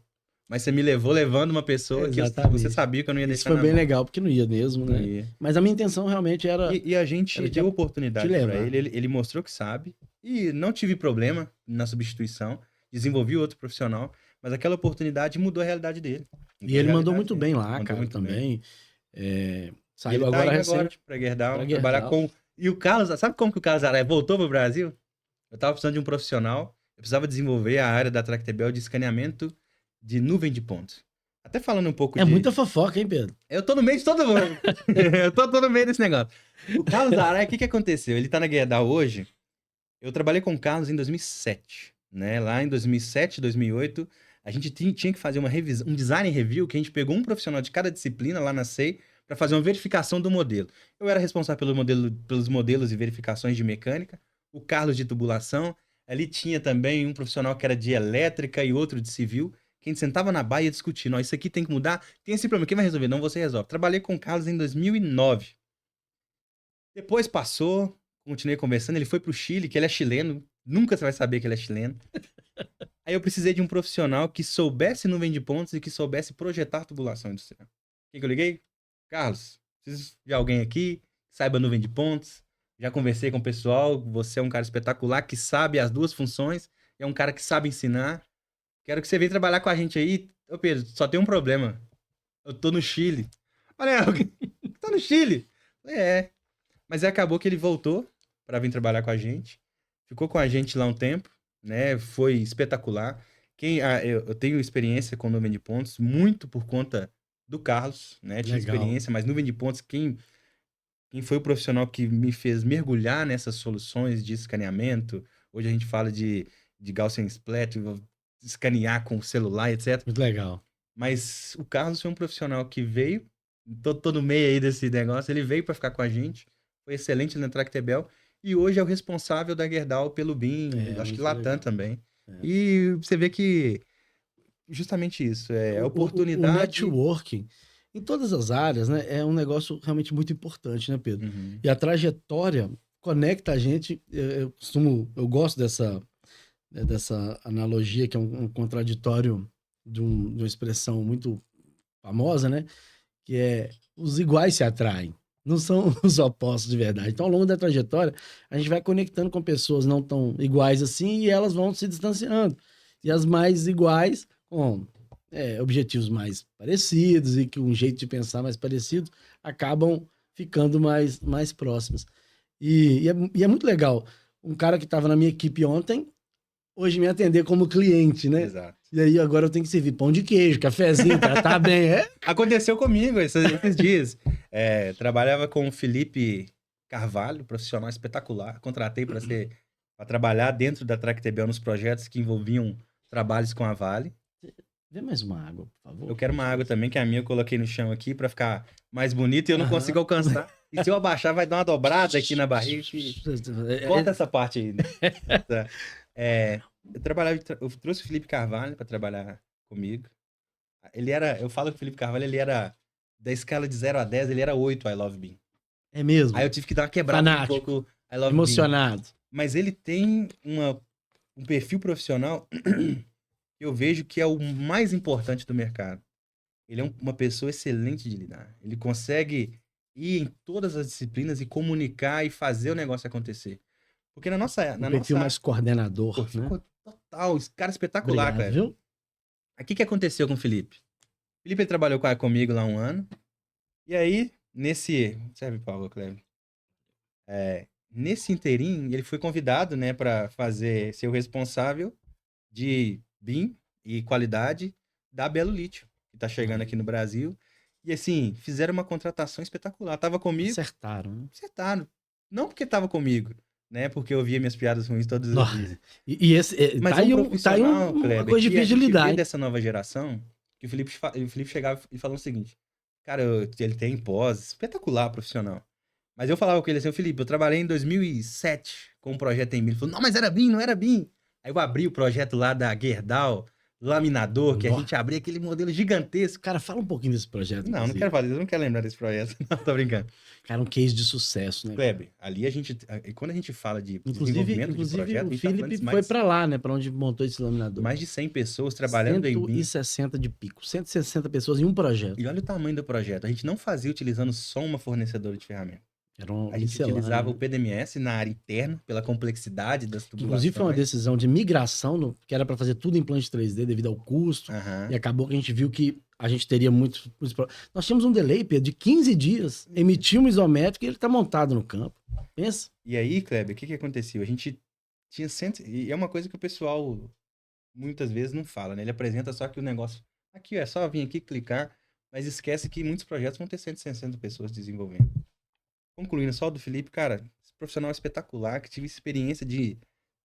Mas você me levou levando uma pessoa que Exatamente. você sabia que eu não ia Isso deixar foi na bem mão. legal, porque não ia mesmo, Não né? ia. Mas a minha intenção realmente era. E a gente Era te- deu oportunidade te pra levar. ele. Ele mostrou que sabe. E não tive problema na substituição. Desenvolvi outro profissional. Mas aquela oportunidade mudou a realidade dele. E ele mandou muito dele. bem lá, Mandou cara, muito também. É, E saiu ele tá agora indo recente. pra Gerdau, Pra trabalhar Gerdau. com... E o Carlos, sabe como que o Carlos Araia voltou pro Brasil? Eu tava precisando de um profissional. Eu precisava desenvolver a área da Tractebel de escaneamento de nuvem de pontos. Até falando um pouco É de... muita fofoca, hein, Pedro? Eu tô no meio de todo mundo. Eu tô no meio desse negócio. O Carlos Araia, o que que aconteceu? Ele tá na Gerdau hoje. Eu trabalhei com o Carlos em 2007, né? Lá em 2007, 2008, a gente tinha que fazer uma revisão, um design review, que a gente pegou um profissional de cada disciplina lá na SEI para fazer uma verificação do modelo. Eu era responsável pelos modelos e verificações de mecânica, o Carlos de tubulação, ali tinha também um profissional que era de elétrica e outro de civil, que a gente sentava na baia discutindo, ó, isso aqui tem que mudar, tem esse problema, quem vai resolver? Não, você resolve. Trabalhei com o Carlos em 2009. Depois passou, continuei conversando, ele foi pro Chile, que ele é chileno, nunca você vai saber que ele é chileno. Aí eu precisei de um profissional que soubesse nuvem de pontos e que soubesse projetar tubulação industrial. Quem que eu liguei? Carlos, preciso de alguém aqui que saiba nuvem de pontos. Já conversei com o pessoal, você é um cara espetacular que sabe as duas funções, é um cara que sabe ensinar. Quero que você venha trabalhar com a gente aí. Ô Pedro, só tem um problema. Eu tô no Chile. Olha, tá no Chile? Falei, é. Mas aí acabou que ele voltou para vir trabalhar com a gente. Ficou com a gente lá um tempo, né? Foi espetacular. Eu tenho experiência com nuvem de pontos, muito por conta do Carlos, né? Tinha Legal. experiência, mas nuvem de pontos, quem foi o profissional que me fez mergulhar nessas soluções de escaneamento? Hoje a gente fala de Gaussian Splat, escanear com o celular, etc. Muito legal. Mas o Carlos foi um profissional que veio, tô no meio aí desse negócio, ele veio para ficar com a gente, foi excelente na Tractebel, e hoje é o responsável da Gerdau pelo BIM, acho que muito Latam legal. também. É. E você vê que justamente isso, é a O oportunidade... networking, em todas as áreas, né, é um negócio realmente muito importante, né, Pedro? Uhum. E a trajetória conecta a gente. Eu gosto dessa analogia, que é um contraditório de uma expressão muito famosa, né? Que é os iguais se atraem, não são os opostos de verdade. Então, ao longo da trajetória, a gente vai conectando com pessoas não tão iguais assim e elas vão se distanciando. E as mais iguais, com objetivos mais parecidos e com um jeito de pensar mais parecido, acabam ficando mais próximas. E é muito legal. Um cara que estava na minha equipe ontem, hoje me atender como cliente, né? Exato. E aí agora eu tenho que servir pão de queijo, cafezinho, tá bem, é? Aconteceu comigo esses dias. Trabalhava com o Felipe Carvalho, profissional espetacular. Contratei para trabalhar dentro da Tractebel nos projetos que envolviam trabalhos com a Vale. Vê mais uma água, por favor. Eu quero uma água também, que a minha eu coloquei no chão aqui pra ficar mais bonita e eu não Aham. consigo alcançar. E se eu abaixar, vai dar uma dobrada aqui na barriga. Corta essa parte aí. Tá. Eu trouxe o Felipe Carvalho pra trabalhar comigo. Eu falo que o Felipe Carvalho, ele era, da escala de 0 a 10, ele era 8 I Love Bean. É mesmo? Aí eu tive que dar uma quebrada Fanático. um pouco I Love Bean. Emocionado. Mas ele tem um perfil profissional que eu vejo que é o mais importante do mercado. Ele é uma pessoa excelente de lidar. Ele consegue ir em todas as disciplinas e comunicar e fazer o negócio acontecer. Porque na perfil nossa mais coordenador, perfil né? total, esse cara espetacular, Obrigado, cara. viu? Aí o que aconteceu com o Felipe? O Felipe ele trabalhou comigo lá um ano. E aí, serve Paulo, Cleber. Nesse inteirinho, ele foi convidado, né, para ser o responsável de BIM e qualidade da Belo Lítio, que tá chegando aqui no Brasil. E assim, fizeram uma contratação espetacular. Tava comigo, Acertaram, né? acertaram. Não porque tava comigo, né? Porque eu via minhas piadas ruins todos os Nossa. dias. E esse, Mas tá é aí, um tá aí profissional, uma Kleber, coisa que a difícil de gente lidar, vê hein? dessa nova geração, que o Felipe chegava e falou o seguinte, cara, ele tem pós, espetacular profissional. Mas eu falava com ele assim, Felipe, eu trabalhei em 2007 com um projeto em BIM. Ele falou, não, mas era BIM, não era BIM. Aí eu abri o projeto lá da Gerdau, laminador, que a gente abria aquele modelo gigantesco. Cara, fala um pouquinho desse projeto. Não, não quero falar disso, eu não quero lembrar desse projeto. Não, tô brincando. Cara, um case de sucesso, né? Kleber, ali quando a gente fala de Inclusive desenvolvimento de projeto, a o gente tá falando Felipe de foi pra lá, né? Pra onde montou esse laminador. mais de 100 pessoas trabalhando em BIM. 160 de pico. 160 pessoas em um projeto. E olha o tamanho do projeto. A gente não fazia utilizando só uma fornecedora de ferramenta. Era um A gente miscelâneo, utilizava né? o PDMS na área interna, pela complexidade das tubulações. Inclusive foi uma decisão de migração, que era para fazer tudo em plano de 3D devido ao custo. E acabou que a gente viu que a gente teria muitos Nós tínhamos um delay, Pedro, de 15 dias. Emitimos um isométrico e ele está montado no campo. Pensa. E aí, Kleber, o que aconteceu? A gente tinha E é uma coisa que o pessoal muitas vezes não fala, né? Ele apresenta só que o negócio... Aqui, é só vir aqui, clicar, mas esquece que muitos projetos vão ter 160 pessoas desenvolvendo. Concluindo, só o do Felipe, cara, esse profissional espetacular, que tive experiência de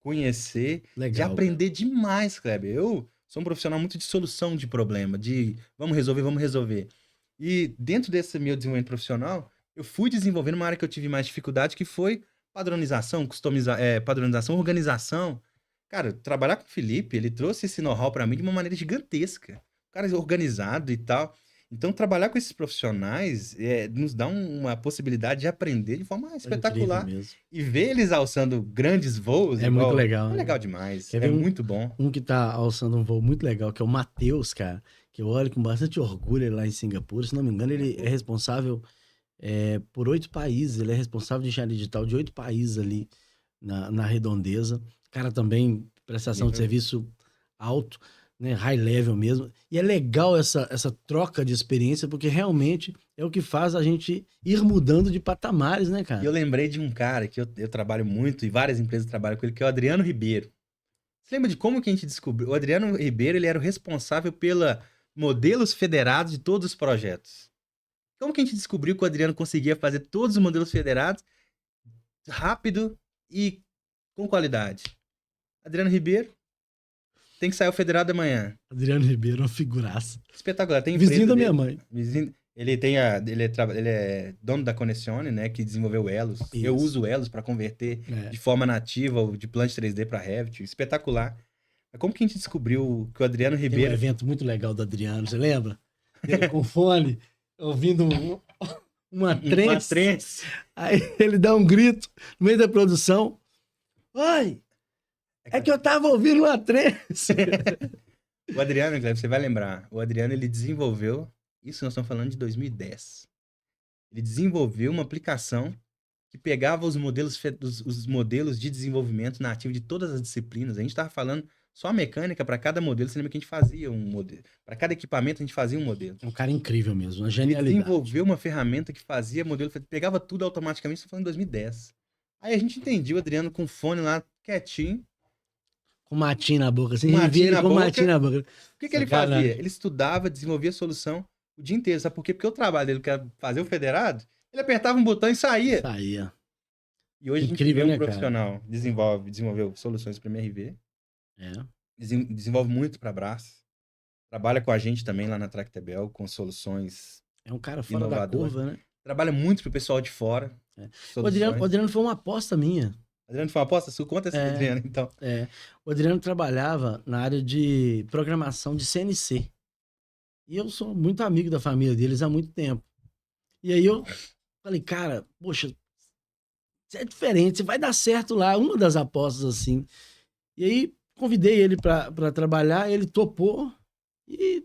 conhecer, de aprender demais, Kleber. Eu sou um profissional muito de solução de problema, de vamos resolver. E dentro desse meu desenvolvimento profissional, eu fui desenvolvendo uma área que eu tive mais dificuldade, que foi padronização, padronização, organização. Cara, trabalhar com o Felipe, ele trouxe esse know-how para mim de uma maneira gigantesca. O cara é organizado e tal. Então, trabalhar com esses profissionais nos dá uma possibilidade de aprender de forma espetacular. E ver eles alçando grandes voos... muito legal. É legal demais. É muito bom. Um que tá alçando um voo muito legal, que é o Matheus, cara, que eu olho com bastante orgulho lá em Singapura. Se não me engano, ele é responsável por 8 países. Ele é responsável de engenharia digital de 8 países ali na redondeza. Cara, também prestação de serviço alto, né, high level mesmo. E é legal essa troca de experiência, porque realmente é o que faz a gente ir mudando de patamares, né, cara? E eu lembrei de um cara que eu trabalho muito, e várias empresas trabalham com ele, que é o Adriano Ribeiro. Você lembra de como que a gente descobriu? O Adriano Ribeiro, ele era o responsável pela modelos federados de todos os projetos. Como que a gente descobriu que o Adriano conseguia fazer todos os modelos federados rápido e com qualidade? Adriano Ribeiro, tem que sair o federado amanhã. Adriano Ribeiro é uma figuraça. Espetacular. Tem vizinho da minha mãe. Ele é dono da Conexone, né, que desenvolveu Elos. Isso. Eu uso Elos para converter de forma nativa ou de Plant 3D para Revit. Espetacular. Mas como que a gente descobriu que o Adriano Ribeiro... Tem um evento muito legal do Adriano, você lembra? Ele com fone, ouvindo uma trance. Aí ele dá um grito no meio da produção. Oi! É que eu tava ouvindo uma trance. O Adriano, você vai lembrar, o Adriano, ele desenvolveu, isso nós estamos falando de 2010. Ele desenvolveu uma aplicação que pegava os modelos de desenvolvimento nativo de todas as disciplinas. A gente estava falando só a mecânica para cada modelo. Você lembra que a gente fazia um modelo? Para cada equipamento a gente fazia um modelo. É um cara incrível mesmo, uma genialidade. Ele desenvolveu uma ferramenta que fazia modelo, pegava tudo automaticamente, estou falando em 2010. Aí a gente entendia o Adriano com o fone lá, quietinho, com matinho na boca, assim, matinho na boca. O que ele fazia? Ele estudava, desenvolvia a solução o dia inteiro. Sabe por quê? Porque o trabalho dele, que era fazer o federado, ele apertava um botão e saía. E hoje incrível, a gente vê um profissional, desenvolveu soluções para MRV, desenvolve muito para Brás, trabalha com a gente também lá na Tractebel, com soluções É um cara fora da inovadoras. curva, né? Trabalha muito pro pessoal de fora, O Adriano, o soluções. Adriano foi uma aposta minha. Adriano, foi uma aposta sua? Conta essa, É, Adriano, então. O Adriano trabalhava na área de programação de CNC. E eu sou muito amigo da família deles há muito tempo. E aí eu falei, cara, poxa, você é diferente, você vai dar certo lá. Uma das apostas assim. E aí convidei ele para trabalhar, ele topou e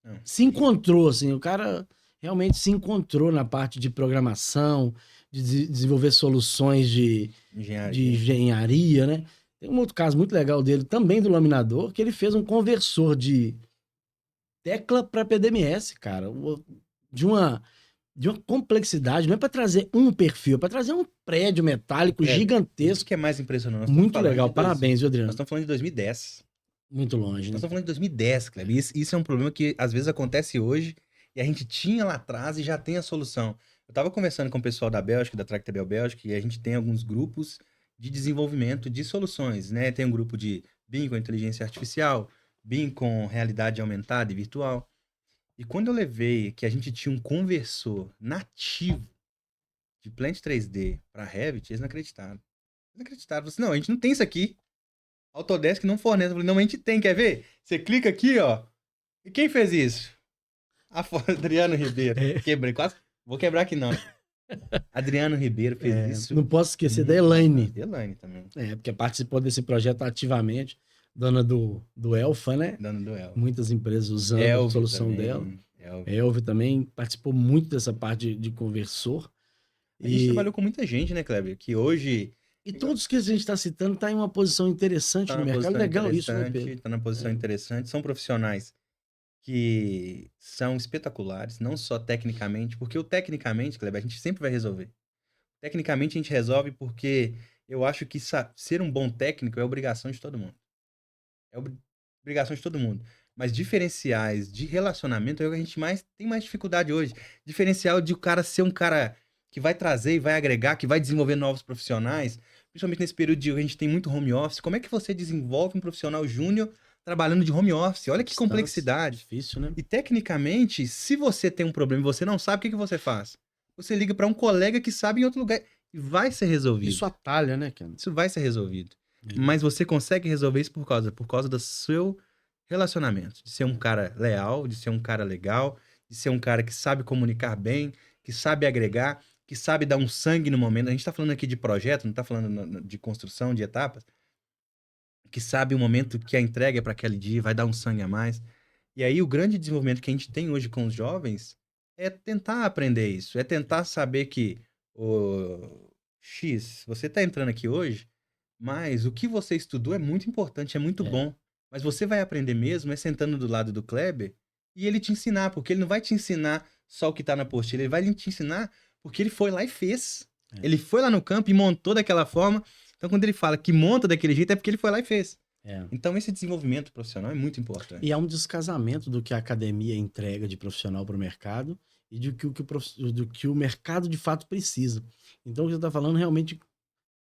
Não, se encontrou, assim. O cara realmente se encontrou na parte de programação, de desenvolver soluções de engenharia. engenharia, né? Tem um outro caso muito legal dele, também do laminador, que ele fez um conversor de tecla para PDMS, cara. De uma, de uma complexidade, não é para trazer um perfil, é para trazer um prédio metálico É, isso gigantesco. que é mais impressionante. Nós estamos Muito falando legal. de Parabéns, viu, Nós Adriano? estamos falando de 2010. Muito longe, Nós né? estamos falando de 2010, Kleber. Isso é um problema que às vezes acontece hoje e a gente tinha lá atrás e já tem a solução. Eu estava conversando com o pessoal da Bélgica, da Tractebel Bélgica, e a gente tem alguns grupos de desenvolvimento de soluções, né? Tem um grupo de BIM com inteligência artificial, BIM com realidade aumentada e virtual. E quando eu levei que a gente tinha um conversor nativo de Plant 3D para Revit, eles não acreditaram. Eles não acreditaram. Falaram assim, não, a gente não tem isso aqui. Autodesk não fornece. Eu falei, não, a gente tem, quer ver? Você clica aqui, ó. E quem fez isso? Adriano Ribeiro. É, Quebrei, quase. Vou quebrar aqui não. Adriano Ribeiro fez isso não posso esquecer da muito mais Elaine. fácil. Elaine também, Porque participou desse projeto ativamente, dona do Elfa, né? dando do Elvio. Muitas empresas usando a Elvio solução dela. também. Elvio. Elvio também participou muito dessa parte de conversor. A gente E, trabalhou com muita gente, né, Kleber? Que hoje e todos que a gente está citando estão em uma posição interessante tá no na mercado. posição Legal isso, né, interessante, Pedro? tá na posição É, interessante. São profissionais que são espetaculares, não só tecnicamente, porque o tecnicamente, Kleber, a gente sempre vai resolver. Tecnicamente a gente resolve porque eu acho que ser um bom técnico é obrigação de todo mundo. É obrigação de todo mundo. Mas diferenciais de relacionamento é o que a gente tem mais dificuldade hoje. Diferencial de o cara ser um cara que vai trazer e vai agregar, que vai desenvolver novos profissionais, principalmente nesse período de a gente tem muito home office. Como é que você desenvolve um profissional júnior trabalhando de home office? Olha que distância. complexidade. Difícil, né? E tecnicamente, se você tem um problema e você não sabe, o que que você faz? Você liga para um colega que sabe em outro lugar e vai ser resolvido. Isso atalha, né, cara? Isso vai ser resolvido. É. Mas você consegue resolver isso por causa do seu relacionamento, de ser um cara leal, de ser um cara legal, de ser um cara que sabe comunicar bem, que sabe agregar, que sabe dar um sangue no momento. A gente está falando aqui de projeto, não está falando de construção, de etapas, que sabe o momento que a entrega é para aquele dia, vai dar um sangue a mais. E aí o grande desenvolvimento que a gente tem hoje com os jovens é tentar aprender isso, é tentar saber que o X, você está entrando aqui hoje, mas o que você estudou é muito importante, é muito É. bom. Mas você vai aprender mesmo é sentando do lado do Kleber e ele te ensinar, porque ele não vai te ensinar só o que está na apostila, ele vai te ensinar porque ele foi lá e fez. É. Ele foi lá no campo e montou daquela forma. Então, quando ele fala que monta daquele jeito, é porque ele foi lá e fez. É. Então, esse desenvolvimento profissional é muito importante. E há um descasamento do que a academia entrega de profissional para o mercado e do que o mercado de fato precisa. Então, o que você está falando realmente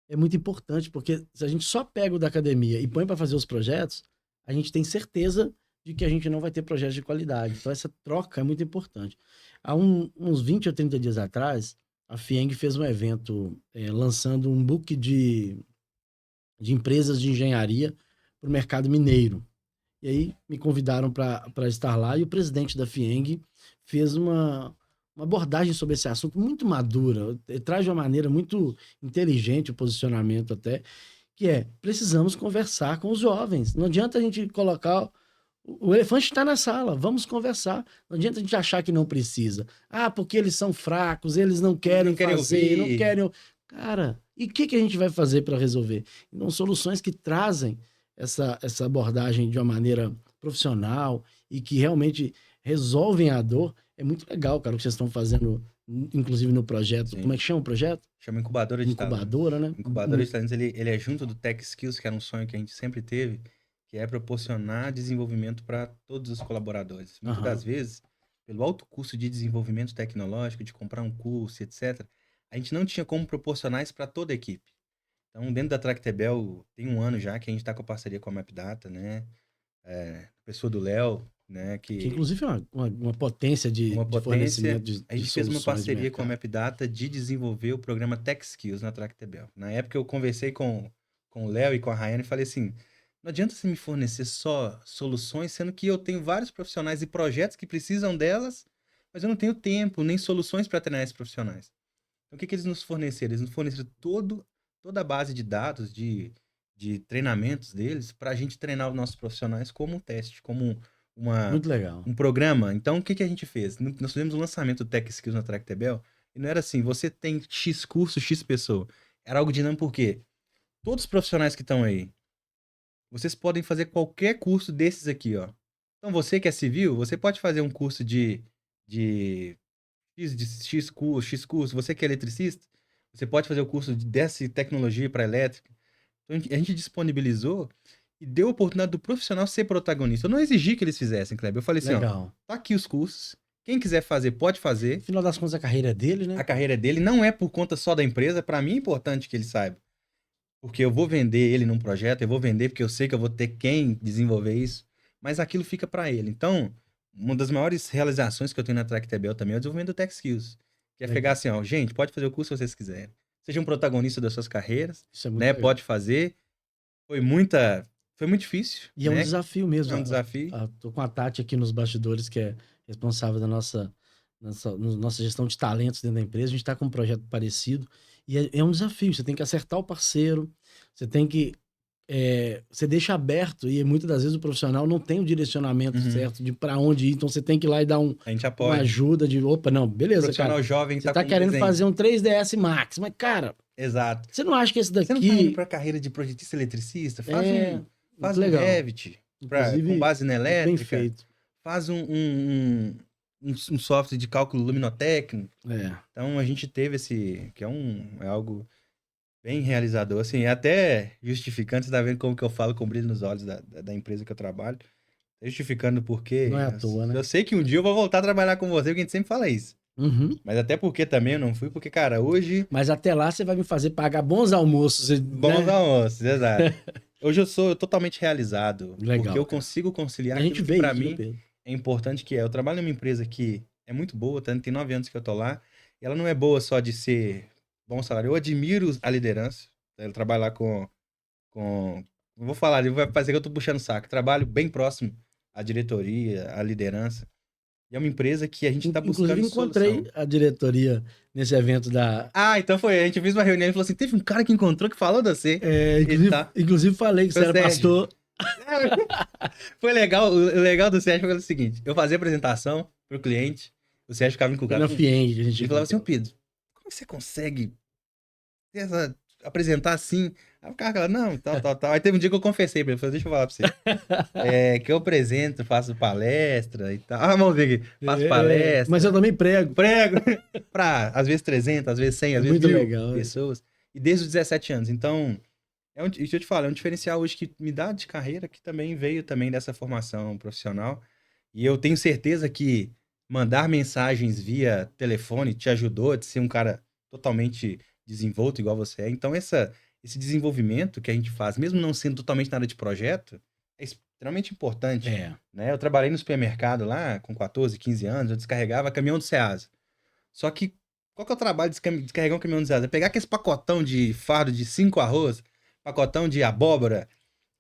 é muito importante, porque se a gente só pega o da academia e põe para fazer os projetos, a gente tem certeza de que a gente não vai ter projetos de qualidade. Então, essa troca é muito importante. Há uns 20 ou 30 dias atrás, a FIENG fez um evento lançando um book de empresas de engenharia para o mercado mineiro. E aí me convidaram para estar lá e o presidente da FIENG fez uma abordagem sobre esse assunto muito madura, traz de uma maneira muito inteligente o posicionamento até, que é, precisamos conversar com os jovens. Não adianta a gente colocar... O elefante está na sala, vamos conversar. Não adianta a gente achar que não precisa. Ah, porque eles são fracos, eles não querem fazer, não ouvir. querem... Cara, e o que a gente vai fazer para resolver? Então, soluções que trazem essa abordagem de uma maneira profissional e que realmente resolvem a dor, é muito legal, cara, o que vocês estão fazendo, inclusive no projeto. Sim. Como é que chama o projeto? Chama Incubadora de Talentos. Incubadora, né? Incubadora de Talentos, ele é junto do Tech Skills, que era um sonho que a gente sempre teve, que é proporcionar desenvolvimento para todos os colaboradores. Muitas das vezes, pelo alto custo de desenvolvimento tecnológico, de comprar um curso, etc., a gente não tinha como proporcionar isso para toda a equipe. Então, dentro da Tractebel, tem um ano já que a gente está com a parceria com a MapData, né? A pessoa do Léo, né? Que inclusive é uma potência de fornecimento de a gente fez uma soluções de parceria com a mercado. MapData de desenvolver o programa Tech Skills na Tractebel. Na época eu conversei com o Léo e com a Rayane e falei assim, não adianta você me fornecer só soluções, sendo que eu tenho vários profissionais e projetos que precisam delas, mas eu não tenho tempo nem soluções para treinar esses profissionais. Então, o que eles nos forneceram? Eles nos forneceram toda a base de dados, de treinamentos deles, para a gente treinar os nossos profissionais como um teste, como uma, Muito legal. um programa. Então, o que a gente fez? Nós fizemos o lançamento do Tech Skills na Tractebel, e não era assim, você tem X curso, X pessoa. Era algo dinâmico porque todos os profissionais que estão aí, vocês podem fazer qualquer curso desses aqui, ó. Então, você que é civil, você pode fazer um curso de X curso. Você que é eletricista, você pode fazer o curso dessa tecnologia para elétrica. Então, a gente disponibilizou e deu a oportunidade do profissional ser protagonista. Eu não exigi que eles fizessem, Kleber. Eu falei assim, ó, Legal. tá aqui os cursos. Quem quiser fazer, pode fazer. No final das contas, a carreira é dele, né? A carreira é dele, não é por conta só da empresa. Para mim é importante que ele saiba. Porque eu vou vender ele num projeto, eu vou vender porque eu sei que eu vou ter quem desenvolver isso, mas aquilo fica para ele. Então, uma das maiores realizações que eu tenho na Tractebel também é o desenvolvimento do Tech Skills. Que é Legal. pegar assim, ó, gente, pode fazer o curso se vocês quiserem. Seja um protagonista das suas carreiras, Isso é muito né? legal. Pode fazer. Foi muito difícil, E é um né? desafio mesmo. É um desafio. Tô com a Tati aqui nos bastidores, que é responsável da nossa gestão de talentos dentro da empresa. A gente está com um projeto parecido. E é um desafio. Você tem que acertar o parceiro, você tem que. Você deixa aberto, e muitas das vezes o profissional não tem o direcionamento certo de para onde ir, então você tem que ir lá e dar A gente uma apoia. ajuda de, opa, não, O beleza, profissional cara. jovem Você tá tá com um querendo desenho. fazer um 3DS Max, mas, cara, Exato. você não acha que esse Você não tá indo daqui pra carreira de projetista eletricista? Faz muito um legal. Revit Inclusive, com base na muito bem elétrica. feito. Faz um software de cálculo luminotécnico. Então a gente teve que é algo bem realizador, assim, até justificando, você tá vendo como que eu falo com brilho nos olhos da empresa que eu trabalho, justificando porque Não é à toa, né? eu sei que um dia eu vou voltar a trabalhar com você, porque a gente sempre fala isso. Uhum. Mas até porque também eu não fui, porque, cara, hoje... Mas até lá você vai me fazer pagar bons almoços. Bons né? almoços, exato. Hoje eu sou totalmente realizado, Legal, porque eu cara. consigo conciliar A gente aquilo que vê pra isso, né, mim Pedro? é importante, que eu trabalho numa empresa que é muito boa, tem 9 anos que eu tô lá, e ela não é boa só de ser bom salário. Eu admiro a liderança. Eu trabalho lá não vou falar, vai parecer que eu tô puxando o saco. Trabalho bem próximo à diretoria, à liderança. E é uma empresa que a gente tá Inclusive, buscando encontrei solução. a diretoria nesse evento da. Então foi. A gente fez uma reunião e falou assim: teve um cara que encontrou que falou de você. Inclusive, falei que você era Sérgio. pastor. Foi legal. O legal do Sérgio foi o seguinte: eu fazia apresentação pro cliente, o Sérgio ficava Foi encucado. na FIENG que a gente Ele falava assim: Ô encontrou. Pedro, como você consegue apresentar assim? Aí o cara falava, não, tal. Aí teve um dia que eu confessei pra ele, falei, deixa eu falar pra você. Que eu apresento, faço palestra e tal. Vamos ver aqui. Faço palestra. Mas eu também prego. Prego. Pra, às vezes, 300, às vezes 100, às vezes Muito 1000 legal, pessoas. E desde os 17 anos. Então, deixa eu te falar, é um diferencial hoje que me dá de carreira, que também veio também dessa formação profissional. E eu tenho certeza que mandar mensagens via telefone te ajudou a ser um cara totalmente desenvolto igual você é. Então, esse desenvolvimento que a gente faz, mesmo não sendo totalmente na área de projeto, é extremamente importante. Né? Eu trabalhei no supermercado lá, com 14, 15 anos, eu descarregava caminhão do Ceasa. Só que, qual que é o trabalho de descarregar um caminhão do Ceasa? É pegar aquele pacotão de fardo de 5 arroz, pacotão de abóbora,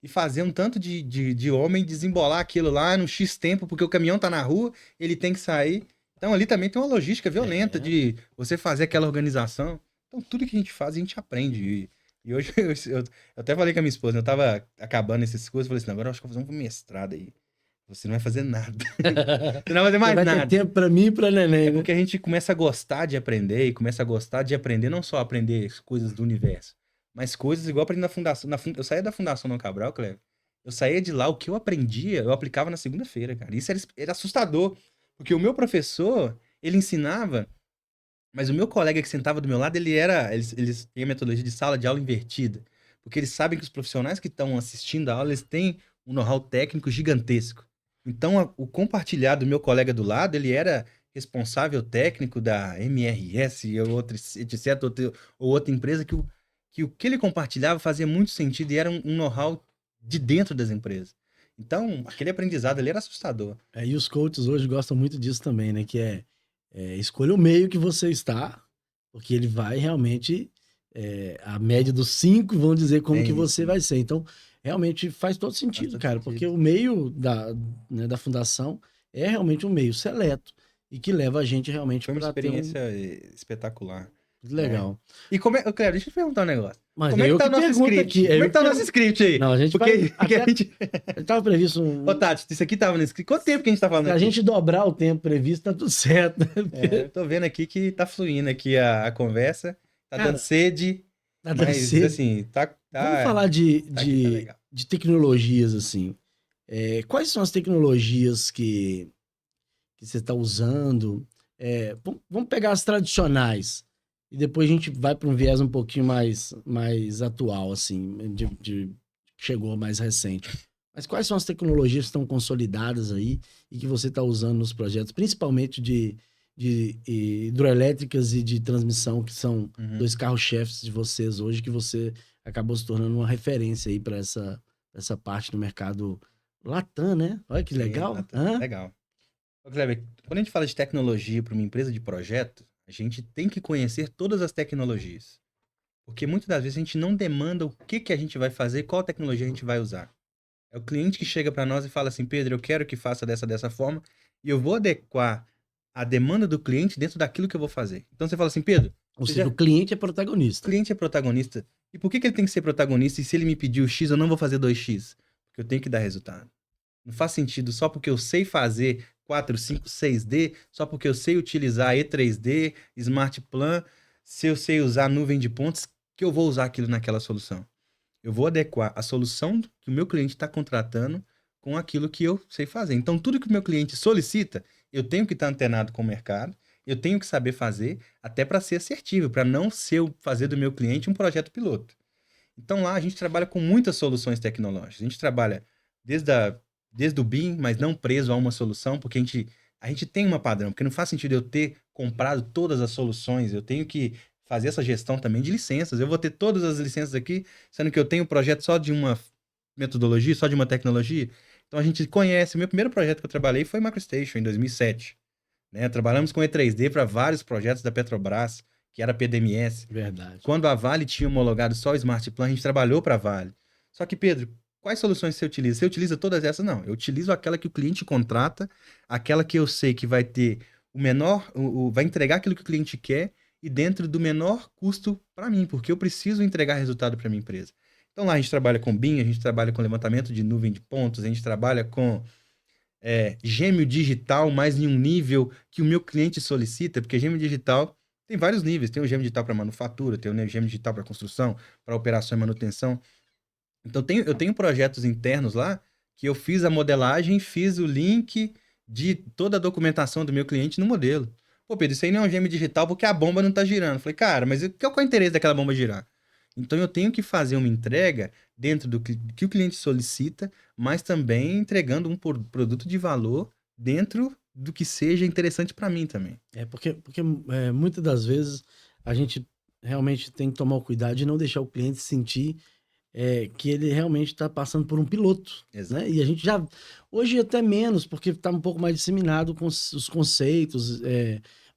e fazer um tanto de homem desembolar aquilo lá no X tempo, porque o caminhão tá na rua, ele tem que sair. Então ali também tem uma logística violenta de você fazer aquela organização. Então tudo que a gente faz, a gente aprende. E hoje eu até falei com a minha esposa, eu tava acabando esses cursos, eu falei assim, agora eu acho que eu vou fazer um mestrado aí. Você não vai fazer nada. Você não vai fazer mais Você vai nada. ter tempo pra mim e pra neném, É porque a gente começa a gostar de aprender, e começa a gostar de aprender, não só aprender coisas do universo, mas coisas igual eu aprendi na fundação. Eu saía da Fundação Dom Cabral, Cleber. Eu saía de lá, o que eu aprendia, eu aplicava na segunda-feira, cara. Isso era assustador. Porque o meu professor, ele ensinava, mas o meu colega que sentava do meu lado, eles têm a metodologia de sala de aula invertida. Porque eles sabem que os profissionais que estão assistindo a aula, eles têm um know-how técnico gigantesco. Então, o compartilhar do meu colega do lado, ele era responsável técnico da MRS ou outra, etc., ou outra empresa que o que ele compartilhava fazia muito sentido e era um know-how de dentro das empresas. Então, aquele aprendizado ali era assustador. E os coaches hoje gostam muito disso também, né? Que escolha o meio que você está, porque ele vai realmente, a média dos 5 vão dizer como que você vai ser. Então, realmente faz todo sentido, cara, porque o meio né, da fundação é realmente um meio seleto e que leva a gente realmente Foi uma para ter experiência espetacular. legal. E Cléber, deixa eu te perguntar um negócio. Mas Como é que eu tá o que nosso pergunto script? aqui. Como é que tá o nosso script aí? Não, a gente Porque vai. a gente... Tava previsto Ô, Tati, isso aqui tava no script. Quanto tempo que a gente tá falando Se aqui? a gente dobrar o tempo previsto, tá tudo certo, né? Eu tô vendo aqui que tá fluindo aqui a conversa. Tá Cara, dando sede. tá dando Mas, sede. assim, Vamos falar aqui tá legal. de tecnologias, assim. Quais são as tecnologias que você está usando? Vamos pegar as tradicionais. E depois a gente vai para um viés um pouquinho mais atual, assim, chegou mais recente. Mas quais são as tecnologias que estão consolidadas aí e que você está usando nos projetos, principalmente de hidroelétricas e de transmissão, que são dois carros-chefes de vocês hoje, que você acabou se tornando uma referência aí para essa parte do mercado Latam, né? Olha que legal. Sim, legal. Ô, Kleber, quando a gente fala de tecnologia para uma empresa de projeto, a gente tem que conhecer todas as tecnologias. Porque muitas das vezes a gente não demanda o que a gente vai fazer, qual tecnologia a gente vai usar. É o cliente que chega para nós e fala assim, Pedro, eu quero que faça dessa forma e eu vou adequar a demanda do cliente dentro daquilo que eu vou fazer. Então você fala assim, Pedro... Ou seja, o cliente é protagonista. O cliente é protagonista. E por que ele tem que ser protagonista? E se ele me pedir o X, eu não vou fazer 2X? Porque eu tenho que dar resultado. Não faz sentido só porque eu sei fazer 4, 5, 6D, só porque eu sei utilizar E3D, Smart Plan, se eu sei usar nuvem de pontos, que eu vou usar aquilo naquela solução. Eu vou adequar a solução que o meu cliente está contratando com aquilo que eu sei fazer. Então, tudo que o meu cliente solicita, eu tenho que estar antenado com o mercado, eu tenho que saber fazer, até para ser assertivo, para não fazer do meu cliente um projeto piloto. Então, lá a gente trabalha com muitas soluções tecnológicas. A gente trabalha desde o BIM, mas não preso a uma solução, porque a gente tem uma padrão, porque não faz sentido eu ter comprado todas as soluções, eu tenho que fazer essa gestão também de licenças. Eu vou ter todas as licenças aqui, sendo que eu tenho um projeto só de uma metodologia, só de uma tecnologia. Então a gente conhece. O meu primeiro projeto que eu trabalhei foi MicroStation, em 2007. Né? Trabalhamos com E3D para vários projetos da Petrobras, que era PDMS. Verdade. Quando a Vale tinha homologado só o Smart Plan, a gente trabalhou para a Vale. Só que, Pedro, quais soluções você utiliza? Você utiliza todas essas? Não. Eu utilizo aquela que o cliente contrata, aquela que eu sei que vai ter vai entregar aquilo que o cliente quer e dentro do menor custo para mim, porque eu preciso entregar resultado para minha empresa. Então lá a gente trabalha com BIM, a gente trabalha com levantamento de nuvem de pontos, a gente trabalha com gêmeo digital, mas em um nível que o meu cliente solicita, porque gêmeo digital tem vários níveis. Tem o gêmeo digital para manufatura, tem o gêmeo digital para construção, para operação e manutenção. Então eu tenho projetos internos lá que eu fiz a modelagem, fiz o link de toda a documentação do meu cliente no modelo. Pô, Pedro, isso aí não é um gêmeo digital porque a bomba não está girando. Eu falei, cara, mas qual é o interesse daquela bomba girar? Então eu tenho que fazer uma entrega dentro do que o cliente solicita, mas também entregando um produto de valor dentro do que seja interessante para mim também. Porque muitas das vezes a gente realmente tem que tomar o cuidado de não deixar o cliente sentir que ele realmente está passando por um piloto. Né? E a gente já, hoje até menos, porque está um pouco mais disseminado com os conceitos,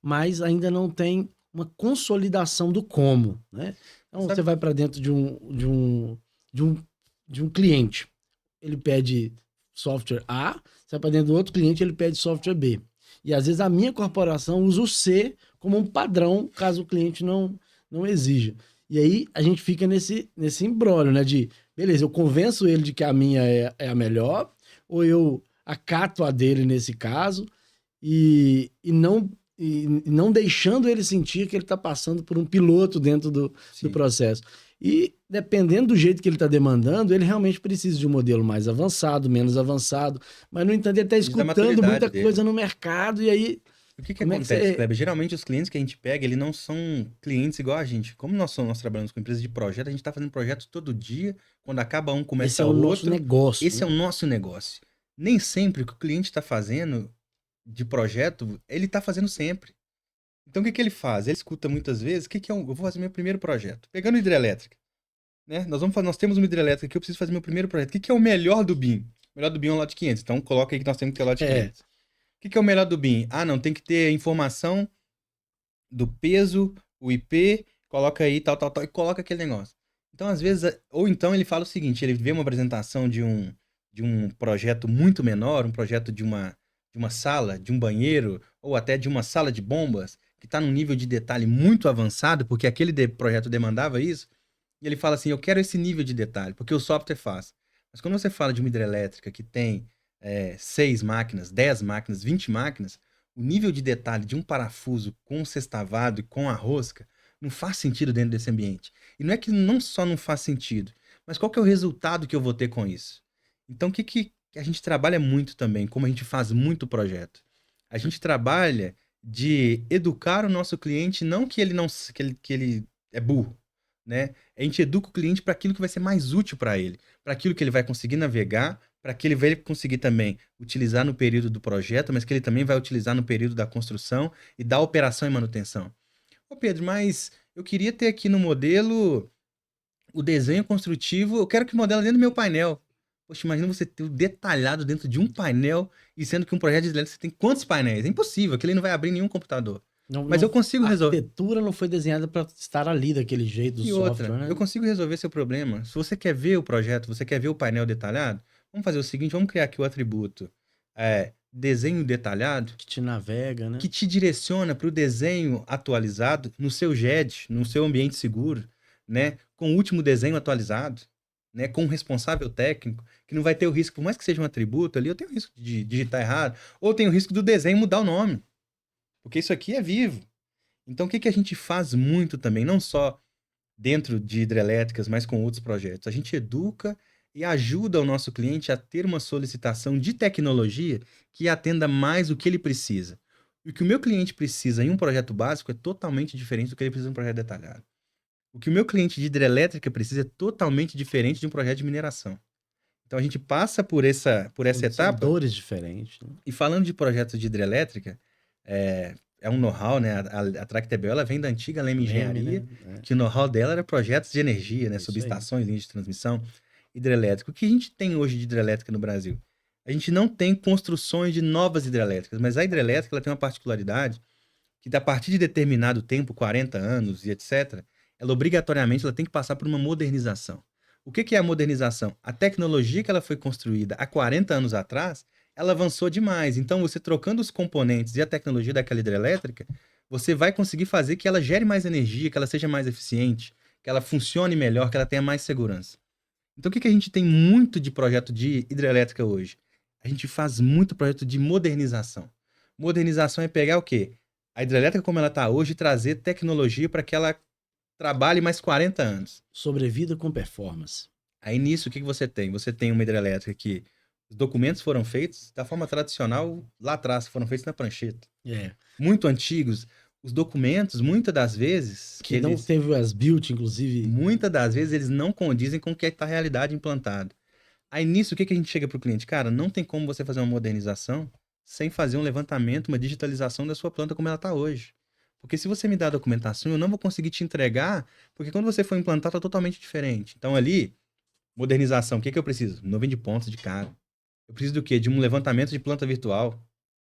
mas ainda não tem uma consolidação do como. Né? Então você vai para dentro de um cliente, ele pede software A, você vai para dentro do outro cliente, ele pede software B. E às vezes a minha corporação usa o C como um padrão, caso o cliente não exija. E aí a gente fica nesse imbróglio, né? De, beleza, eu convenço ele de que a minha é a melhor, ou eu acato a dele nesse caso, e não deixando ele sentir que ele está passando por um piloto dentro do processo. E dependendo do jeito que ele está demandando, ele realmente precisa de um modelo mais avançado, menos avançado, mas no entanto ele está escutando muita coisa no mercado, e aí... O que acontece, Kleber? Geralmente os clientes que a gente pega, eles não são clientes igual a gente. Como nós trabalhamos com empresas de projeto, a gente está fazendo projetos todo dia, quando acaba um, começa outro. Esse é o nosso negócio. Esse é o nosso negócio. Nem sempre o que o cliente está fazendo de projeto, ele está fazendo sempre. Então o que ele faz? Ele escuta muitas vezes, eu vou fazer meu primeiro projeto. Pegando hidrelétrica. Né? Nós temos uma hidrelétrica aqui, eu preciso fazer meu primeiro projeto. O que é o melhor do BIM? O melhor do BIM é um lote 500. Então coloca aí que nós temos que ter lote É. 500. O que é o melhor do BIM? Ah, não, tem que ter a informação do peso, o IP, coloca aí tal, tal, tal, e coloca aquele negócio. Então, às vezes, ou então ele fala o seguinte, ele vê uma apresentação de um projeto muito menor, um projeto de uma sala, de um banheiro, ou até de uma sala de bombas, que está num nível de detalhe muito avançado, porque aquele projeto demandava isso, e ele fala assim, eu quero esse nível de detalhe, porque o software faz. Mas quando você fala de uma hidrelétrica que tem 6 máquinas, 10 máquinas, 20 máquinas, o nível de detalhe de um parafuso com o sextavado e com a rosca não faz sentido dentro desse ambiente. E não é que não só não faz sentido, mas qual que é o resultado que eu vou ter com isso? Então, o que a gente trabalha muito também, como a gente faz muito projeto? A gente trabalha de educar o nosso cliente, não que ele não que ele é burro, né? A gente educa o cliente para aquilo que vai ser mais útil para ele, para aquilo que ele vai conseguir navegar, para que ele vai conseguir também utilizar no período do projeto, mas que ele também vai utilizar no período da construção e da operação e manutenção. Ô Pedro, mas eu queria ter aqui no modelo o desenho construtivo, eu quero que o modelo dentro do meu painel. Poxa, imagina você ter o detalhado dentro de um painel e sendo que um projeto de elétrica você tem quantos painéis? É impossível, aquele não vai abrir nenhum computador. Não, Mas eu consigo a resolver. arquitetura não foi desenhada para estar ali daquele jeito do E software, outra, né? eu consigo resolver seu problema. Se você quer ver o projeto, você quer ver o painel detalhado, vamos fazer o seguinte, vamos criar aqui o atributo desenho detalhado, Que te navega, né? que te direciona para o desenho atualizado no seu GED, no seu ambiente seguro, né? Com o último desenho atualizado, né? Com um responsável técnico, que não vai ter o risco, por mais que seja um atributo ali, eu tenho o risco de digitar errado, ou tenho o risco do desenho mudar o nome, porque isso aqui é vivo. Então, o que a gente faz muito também, não só dentro de hidrelétricas, mas com outros projetos. A gente educa e ajuda o nosso cliente a ter uma solicitação de tecnologia que atenda mais o que ele precisa. E o que o meu cliente precisa em um projeto básico é totalmente diferente do que ele precisa em um projeto detalhado. O que o meu cliente de hidrelétrica precisa é totalmente diferente de um projeto de mineração. Então a gente passa por essa São etapa. dores diferentes, né? E falando de projetos de hidrelétrica, é um know-how, né? A Tractebel, ela vem da antiga Leme Leme, né? Engenharia, que o know-how dela era projetos de energia, né? Isso aí. Subestações, linhas de transmissão, hidrelétrica. O que a gente tem hoje de hidrelétrica no Brasil? A gente não tem construções de novas hidrelétricas, mas a hidrelétrica ela tem uma particularidade que, a partir de determinado tempo, 40 anos e etc., ela obrigatoriamente ela tem que passar por uma modernização. O que é a modernização? A tecnologia que ela foi construída há 40 anos atrás, ela avançou demais. Então, você trocando os componentes e a tecnologia daquela hidrelétrica, você vai conseguir fazer que ela gere mais energia, que ela seja mais eficiente, que ela funcione melhor, que ela tenha mais segurança. Então, o que a gente tem muito de projeto de hidrelétrica hoje? A gente faz muito projeto de modernização. Modernização é pegar o quê? A hidrelétrica como ela está hoje e trazer tecnologia para que ela trabalhe mais 40 anos. Sobrevida com performance. Aí nisso, o que você tem? Você tem uma hidrelétrica que os documentos foram feitos da forma tradicional lá atrás, foram feitos na prancheta. É. Muito antigos. Os documentos, muitas das vezes, Que não teve as built, inclusive. muitas das vezes, eles não condizem com o que está a realidade implantada. Aí nisso, o que a gente chega para o cliente? Cara, não tem como você fazer uma modernização sem fazer um levantamento, uma digitalização da sua planta como ela está hoje. Porque se você me dá a documentação, eu não vou conseguir te entregar, porque quando você for implantar, está totalmente diferente. Então ali, modernização, o que eu preciso? Nuvem de pontos de cara. Eu preciso do quê? De um levantamento de planta virtual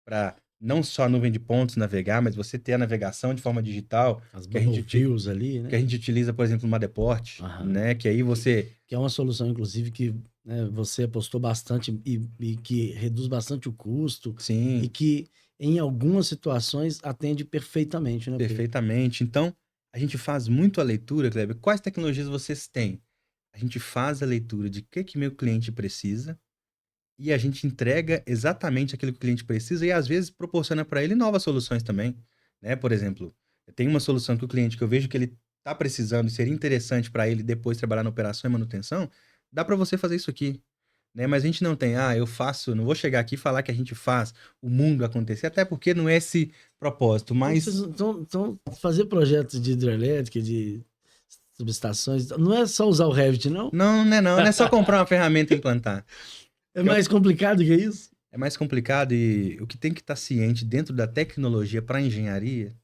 para não só a nuvem de pontos navegar, mas você ter a navegação de forma digital, As que a gente, bubble views ali, né? que a gente utiliza, por exemplo, no Madeport, né? Que aí você... Que é uma solução, inclusive, que né, você apostou bastante e que reduz bastante o custo. Sim. E que, em algumas situações, atende perfeitamente, né, Pedro? Perfeitamente. Então, a gente faz muito a leitura, Kleber. Quais tecnologias vocês têm? A gente faz a leitura de o que meu cliente precisa e a gente entrega exatamente aquilo que o cliente precisa e, às vezes, proporciona para ele novas soluções também. Né? Por exemplo, tem uma solução que o cliente que eu vejo que ele está precisando e seria interessante para ele depois trabalhar na operação e manutenção, dá para você fazer isso aqui. Né? Mas a gente não tem, eu faço, não vou chegar aqui e falar que a gente faz o mundo acontecer, até porque não é esse propósito, mas... Então, fazer projetos de hidrelétrica, de subestações, não é só usar o Revit, não? Não é só comprar uma ferramenta e implantar. É mais complicado que isso? É mais complicado e o que tem que estar ciente dentro da tecnologia para a engenharia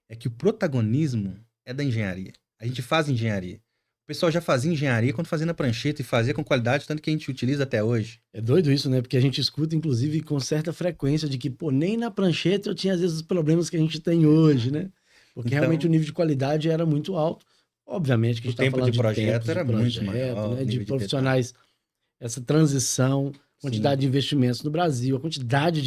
é que o protagonismo é da engenharia. A gente faz engenharia. pessoal já fazia engenharia quando fazia na prancheta e fazia com qualidade, tanto que a gente utiliza até hoje. É doido isso, né? Porque a gente escuta, inclusive, com certa frequência de que, pô, nem na prancheta eu tinha, às vezes, os problemas que a gente tem hoje, né? Porque realmente o Então, nível de qualidade era muito alto. Obviamente que a o gente está tempo de falando de projeto tempos de era muito projeto, maior, o né? De nível de detalhe. profissionais, essa transição, Sim. quantidade de investimentos no Brasil, a quantidade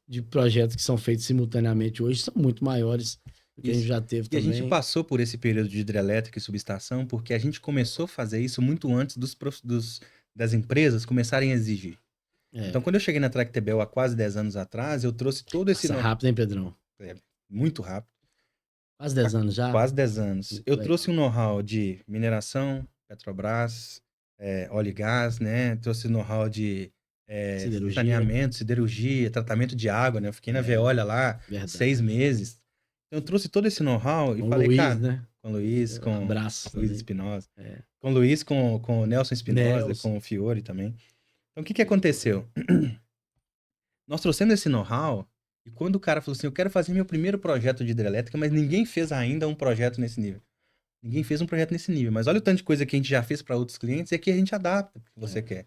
de projetos que são feitos simultaneamente hoje são muito maiores do que a gente Isso. já teve E a gente também. passou por esse período de hidrelétrica e subestação porque a gente começou a fazer isso muito antes das empresas começarem a exigir. Então, É, quando eu cheguei na Tractebel há quase 10 anos atrás, eu trouxe todo esse passa rápido, hein, Pedrão? é, muito rápido, Quase 10 anos já? quase 10 anos. Muito Eu legal. trouxe um know-how de mineração, Petrobras, óleo e gás, né? Trouxe know-how de Siderurgia, saneamento, siderurgia, tratamento de água, né? Eu fiquei na Veolia lá verdade. 6 meses. Então, eu trouxe todo esse know-how e Com o falei, Luiz, cara, né? com o Luiz, com Abraço Luiz também. Espinosa, É. com o Luiz, com o Nelson Espinosa, Nelson. com o Fiore também. Então, o que que aconteceu? Nós trouxemos esse know-how e quando o cara falou assim, eu quero fazer meu primeiro projeto de hidrelétrica, mas ninguém fez ainda um projeto nesse nível. Ninguém fez um projeto nesse nível, mas olha o tanto de coisa que a gente já fez para outros clientes e aqui a gente adapta o que você É. quer.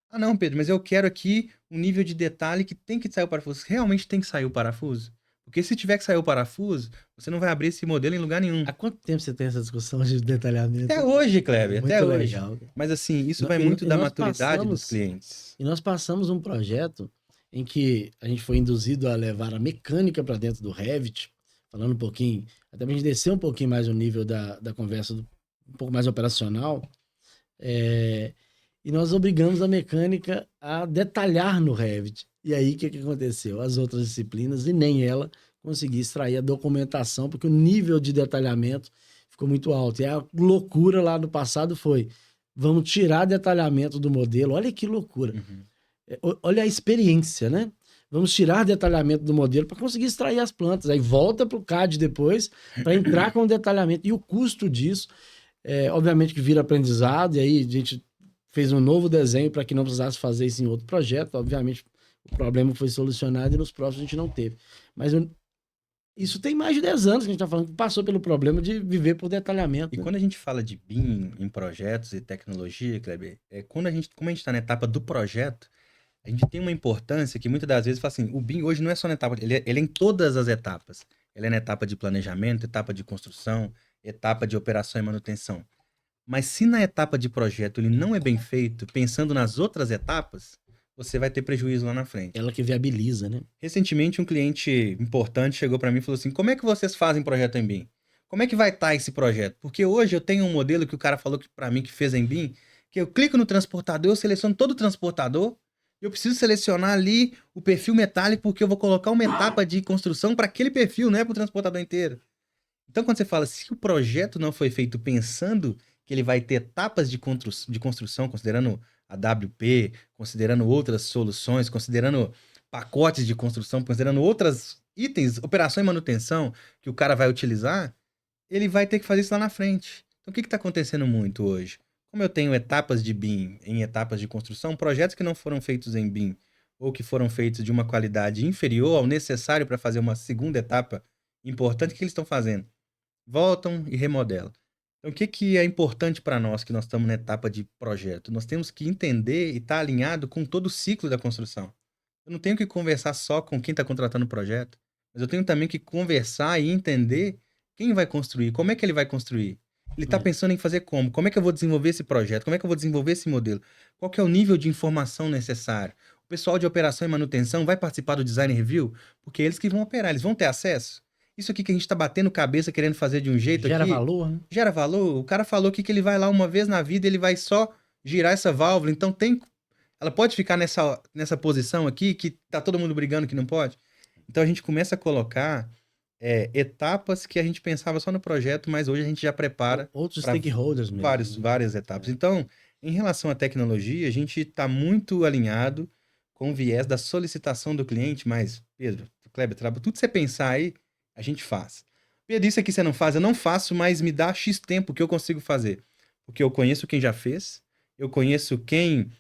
Ah, não, Pedro, mas eu quero aqui um nível de detalhe que tem que sair o parafuso. Realmente tem que sair o parafuso? Porque se tiver que sair o parafuso, você não vai abrir esse modelo em lugar nenhum. Há quanto tempo você tem essa discussão de detalhamento? Até hoje, Kleber, até Muito hoje. legal. Mas assim, E, isso no- vai e no- muito e da nós maturidade dos passamos, clientes. e nós passamos um projeto em que a gente foi induzido a levar a mecânica para dentro do Revit, falando um pouquinho, até pra gente descer um pouquinho mais o nível da conversa, um pouco mais operacional. É, e nós obrigamos a mecânica a detalhar no Revit. E aí, o que aconteceu? As outras disciplinas, e nem ela, conseguiu extrair a documentação, porque o nível de detalhamento ficou muito alto. E a loucura lá no passado foi: vamos tirar detalhamento do modelo. Olha que loucura. Uhum. Olha a experiência, né? Vamos tirar detalhamento do modelo para conseguir extrair as plantas. Aí volta para o CAD depois para entrar com o detalhamento. E o custo disso obviamente que vira aprendizado, e aí a gente fez um novo desenho para que não precisasse fazer isso em outro projeto. Obviamente, o problema foi solucionado e nos próximos a gente não teve. Mas isso tem mais de 10 anos que a gente está falando, que passou pelo problema de viver por detalhamento. E Né? quando a gente fala de BIM em projetos e tecnologia, Kleber, como a gente está na etapa do projeto, a gente tem uma importância que muitas das vezes fala assim, o BIM hoje não é só na etapa, ele é em todas as etapas. Ele é na etapa de planejamento, etapa de construção, etapa de operação e manutenção. Mas se na etapa de projeto ele não é bem feito, pensando nas outras etapas, você vai ter prejuízo lá na frente. Ela que viabiliza, né? Recentemente, um cliente importante chegou para mim e falou assim: como é que vocês fazem projeto em BIM? Como é que vai estar esse projeto? Porque hoje eu tenho um modelo que o cara falou para mim que fez em BIM, que eu clico no transportador, eu seleciono todo o transportador, eu preciso selecionar ali o perfil metálico porque eu vou colocar uma etapa de construção para aquele perfil, não é para o transportador inteiro. Então, quando você fala, se o projeto não foi feito pensando que ele vai ter etapas de construção, considerando a WP, considerando outras soluções, considerando pacotes de construção, considerando outros itens, operação e manutenção que o cara vai utilizar, ele vai ter que fazer isso lá na frente. Então, o que está acontecendo muito hoje? Como eu tenho etapas de BIM em etapas de construção, projetos que não foram feitos em BIM ou que foram feitos de uma qualidade inferior ao necessário para fazer uma segunda etapa importante, o que eles estão fazendo? Voltam e remodelam. Então, o que que é importante para nós que nós estamos na etapa de projeto? Nós temos que entender e estar alinhado com todo o ciclo da construção. Eu não tenho que conversar só com quem está contratando o projeto, mas eu tenho também que conversar e entender quem vai construir, como é que ele vai construir. Ele está É. pensando em fazer como? Como é que eu vou desenvolver esse projeto? Como é que eu vou desenvolver esse modelo? Qual que é o nível de informação necessário? O pessoal de operação e manutenção vai participar do design review? Porque é eles que vão operar, eles vão ter acesso? Isso aqui que a gente está batendo cabeça querendo fazer de um jeito Gera aqui, valor, né? gera valor. O cara falou que ele vai lá uma vez na vida, ele vai só girar essa válvula. Então ela pode ficar nessa posição aqui que tá todo mundo brigando que não pode. Então a gente começa a colocar etapas que a gente pensava só no projeto, mas hoje a gente já prepara Outros para stakeholders mesmo. Né? várias etapas. Então, em relação à tecnologia, a gente está muito alinhado com o viés da solicitação do cliente, mas, Pedro, Kleber, tudo que você pensar aí, a gente faz. Pedro, isso aqui você não faz, eu não faço, mas me dá X tempo que eu consigo fazer. Porque eu conheço quem já fez, eu conheço quem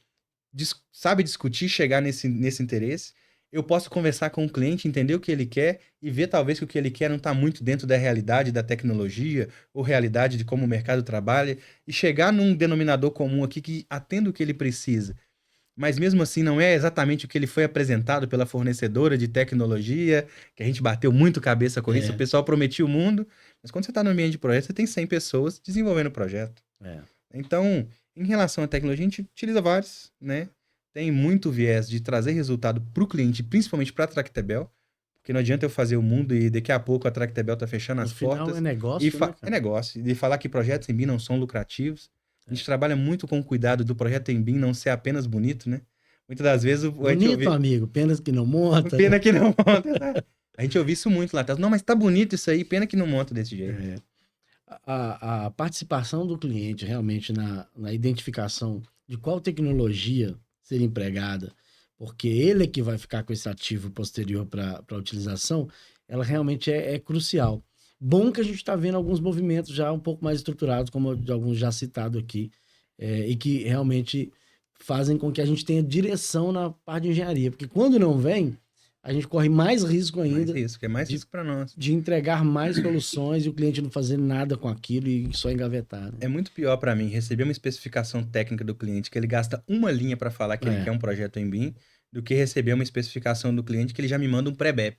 sabe discutir, chegar nesse interesse. eu posso conversar com o cliente, entender o que ele quer e ver talvez que o que ele quer não está muito dentro da realidade da tecnologia ou realidade de como o mercado trabalha e chegar num denominador comum aqui que atenda o que ele precisa. Mas mesmo assim não é exatamente o que ele foi apresentado pela fornecedora de tecnologia, que a gente bateu muito cabeça com isso, o pessoal prometia o mundo, mas quando você está no ambiente de projeto, você tem 100 pessoas desenvolvendo o projeto. Então, em relação à tecnologia, a gente utiliza vários, né? Tem muito viés de trazer resultado para o cliente, principalmente para a Tractebel, porque não adianta eu fazer o mundo e daqui a pouco a Tractebel tá fechando as portas. No final é negócio, né, cara? É negócio. E falar que projetos em BIM não são lucrativos. A gente trabalha muito com o cuidado do projeto em BIM não ser apenas bonito, né? Muitas das vezes... Bonito, amigo. Pena que não monta. Pena que não monta. A gente ouve isso muito lá atrás. Não, mas tá bonito isso aí, pena que não monta desse jeito. A participação do cliente realmente na identificação de qual tecnologia ser empregada, porque ele é que vai ficar com esse ativo posterior para a utilização, ela realmente é crucial. Bom que a gente está vendo alguns movimentos já um pouco mais estruturados, como de alguns já citados aqui, e que realmente fazem com que a gente tenha direção na parte de engenharia, porque quando não vem, a gente corre mais risco ainda Mais risco para nós. de entregar mais soluções e o cliente não fazer nada com aquilo e só engavetar. Né? É muito pior para mim receber uma especificação técnica do cliente que ele gasta uma linha para falar que ele quer um projeto em BIM, do que receber uma especificação do cliente que ele já me manda um pré-BEP.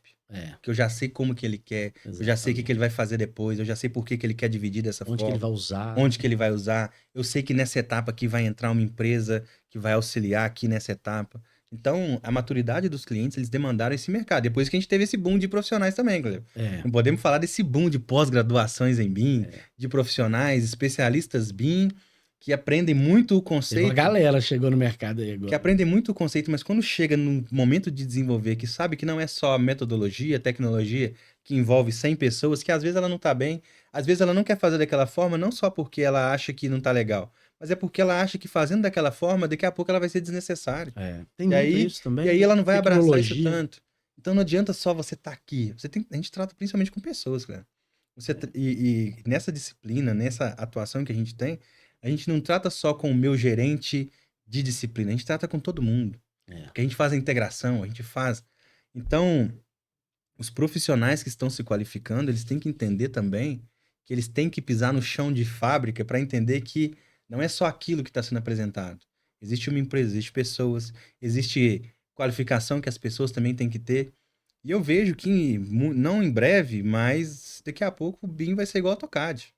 Que eu já sei como que ele quer, eu já sei o que ele vai fazer depois, eu já sei por que ele quer dividir dessa forma. Onde que ele vai usar. Onde que ele vai usar. Eu sei que nessa etapa aqui vai entrar uma empresa que vai auxiliar aqui nessa etapa. Então, a maturidade dos clientes, eles demandaram esse mercado. Depois que a gente teve esse boom de profissionais também, Cleber. Não podemos falar desse boom de pós-graduações em BIM, de profissionais, especialistas BIM, que aprendem muito o conceito. Tem uma galera chegou no mercado aí agora. Que aprendem muito o conceito, mas quando chega no momento de desenvolver, que sabe que não é só metodologia, tecnologia, que envolve 100 pessoas, que às vezes ela não tá bem, às vezes ela não quer fazer daquela forma, não só porque ela acha que não tá legal, mas é porque ela acha que fazendo daquela forma, daqui a pouco ela vai ser desnecessária. Tem muito isso também. E aí ela não vai abraçar isso tanto. Então não adianta só você estar aqui. A gente trata principalmente com pessoas, cara. E nessa disciplina, nessa atuação que a gente tem, a gente não trata só com o meu gerente de disciplina, a gente trata com todo mundo. Porque a gente faz a integração, a gente faz... Então, os profissionais que estão se qualificando, eles têm que entender também que eles têm que pisar no chão de fábrica para entender que não é só aquilo que está sendo apresentado. Existe uma empresa, existe pessoas, existe qualificação que as pessoas também têm que ter. E eu vejo que, não em breve, mas daqui a pouco o BIM vai ser igual ao AutoCAD.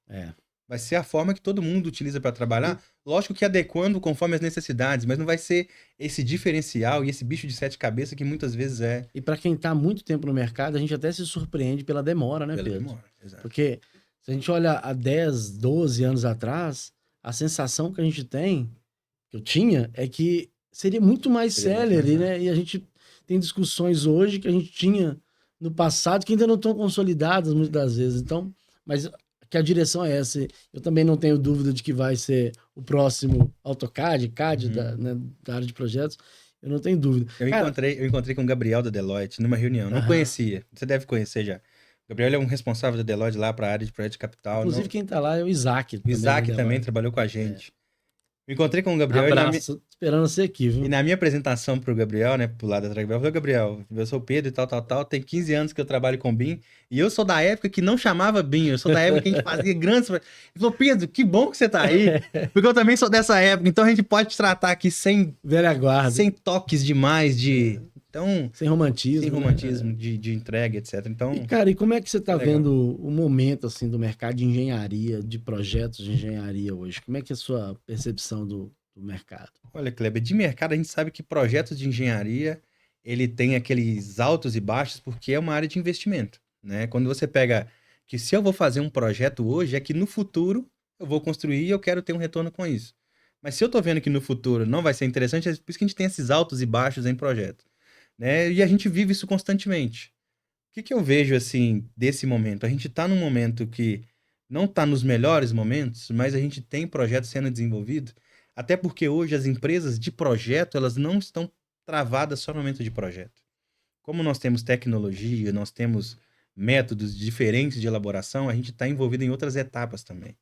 Vai ser a forma que todo mundo utiliza para trabalhar. Lógico que adequando conforme as necessidades, mas não vai ser esse diferencial e esse bicho de 7 cabeças que muitas vezes é. E para quem está há muito tempo no mercado, a gente até se surpreende pela demora, né, Pedro? Demora, exato. Porque se a gente olha há 10, 12 anos atrás, a sensação que a gente tem, que eu tinha, é que seria muito mais célere, né? E a gente tem discussões hoje que a gente tinha no passado que ainda não estão consolidadas muitas das vezes. Então, mas que a direção é essa. Eu também não tenho dúvida de que vai ser o próximo AutoCAD, CAD da área de projetos. Eu não tenho dúvida. Eu encontrei com o Gabriel da Deloitte numa reunião. Não conhecia. Você deve conhecer já. O Gabriel é um responsável da Deloitte lá para a área de projeto de capital. Inclusive, quem está lá é o Isaac. O Isaac também trabalhou com a gente. Eu encontrei com o Gabriel. Abraço, esperando você aqui, viu? E na minha apresentação pro Gabriel, né, pro lado da Tractebel, eu falei, Gabriel, eu sou o Pedro e tal, tem 15 anos que eu trabalho com BIM, e eu sou da época que não chamava BIM, eu sou da época que a gente fazia grandes... Ele falou, Pedro, que bom que você tá aí, porque eu também sou dessa época, então a gente pode te tratar aqui sem... Velha guarda. Sem toques demais de... Então, sem romantismo. Sem romantismo, né? de entrega, etc. Então, e, cara, e como é que você tá vendo o momento, assim, do mercado de engenharia, de projetos de engenharia hoje? Como é que é a sua percepção do mercado? Olha, Kleber, de mercado a gente sabe que projetos de engenharia, ele tem aqueles altos e baixos porque é uma área de investimento, né? Quando você pega que se eu vou fazer um projeto hoje, é que no futuro eu vou construir e eu quero ter um retorno com isso. Mas se eu tô vendo que no futuro não vai ser interessante, é por isso que a gente tem esses altos e baixos em projeto, né? E a gente vive isso constantemente. O que eu vejo, assim, desse momento? A gente tá num momento que não tá nos melhores momentos, mas a gente tem projetos sendo desenvolvidos. Até porque hoje as empresas de projeto, elas não estão travadas só no momento de projeto. Como nós temos tecnologia, nós temos métodos diferentes de elaboração, a gente está envolvido em outras etapas também,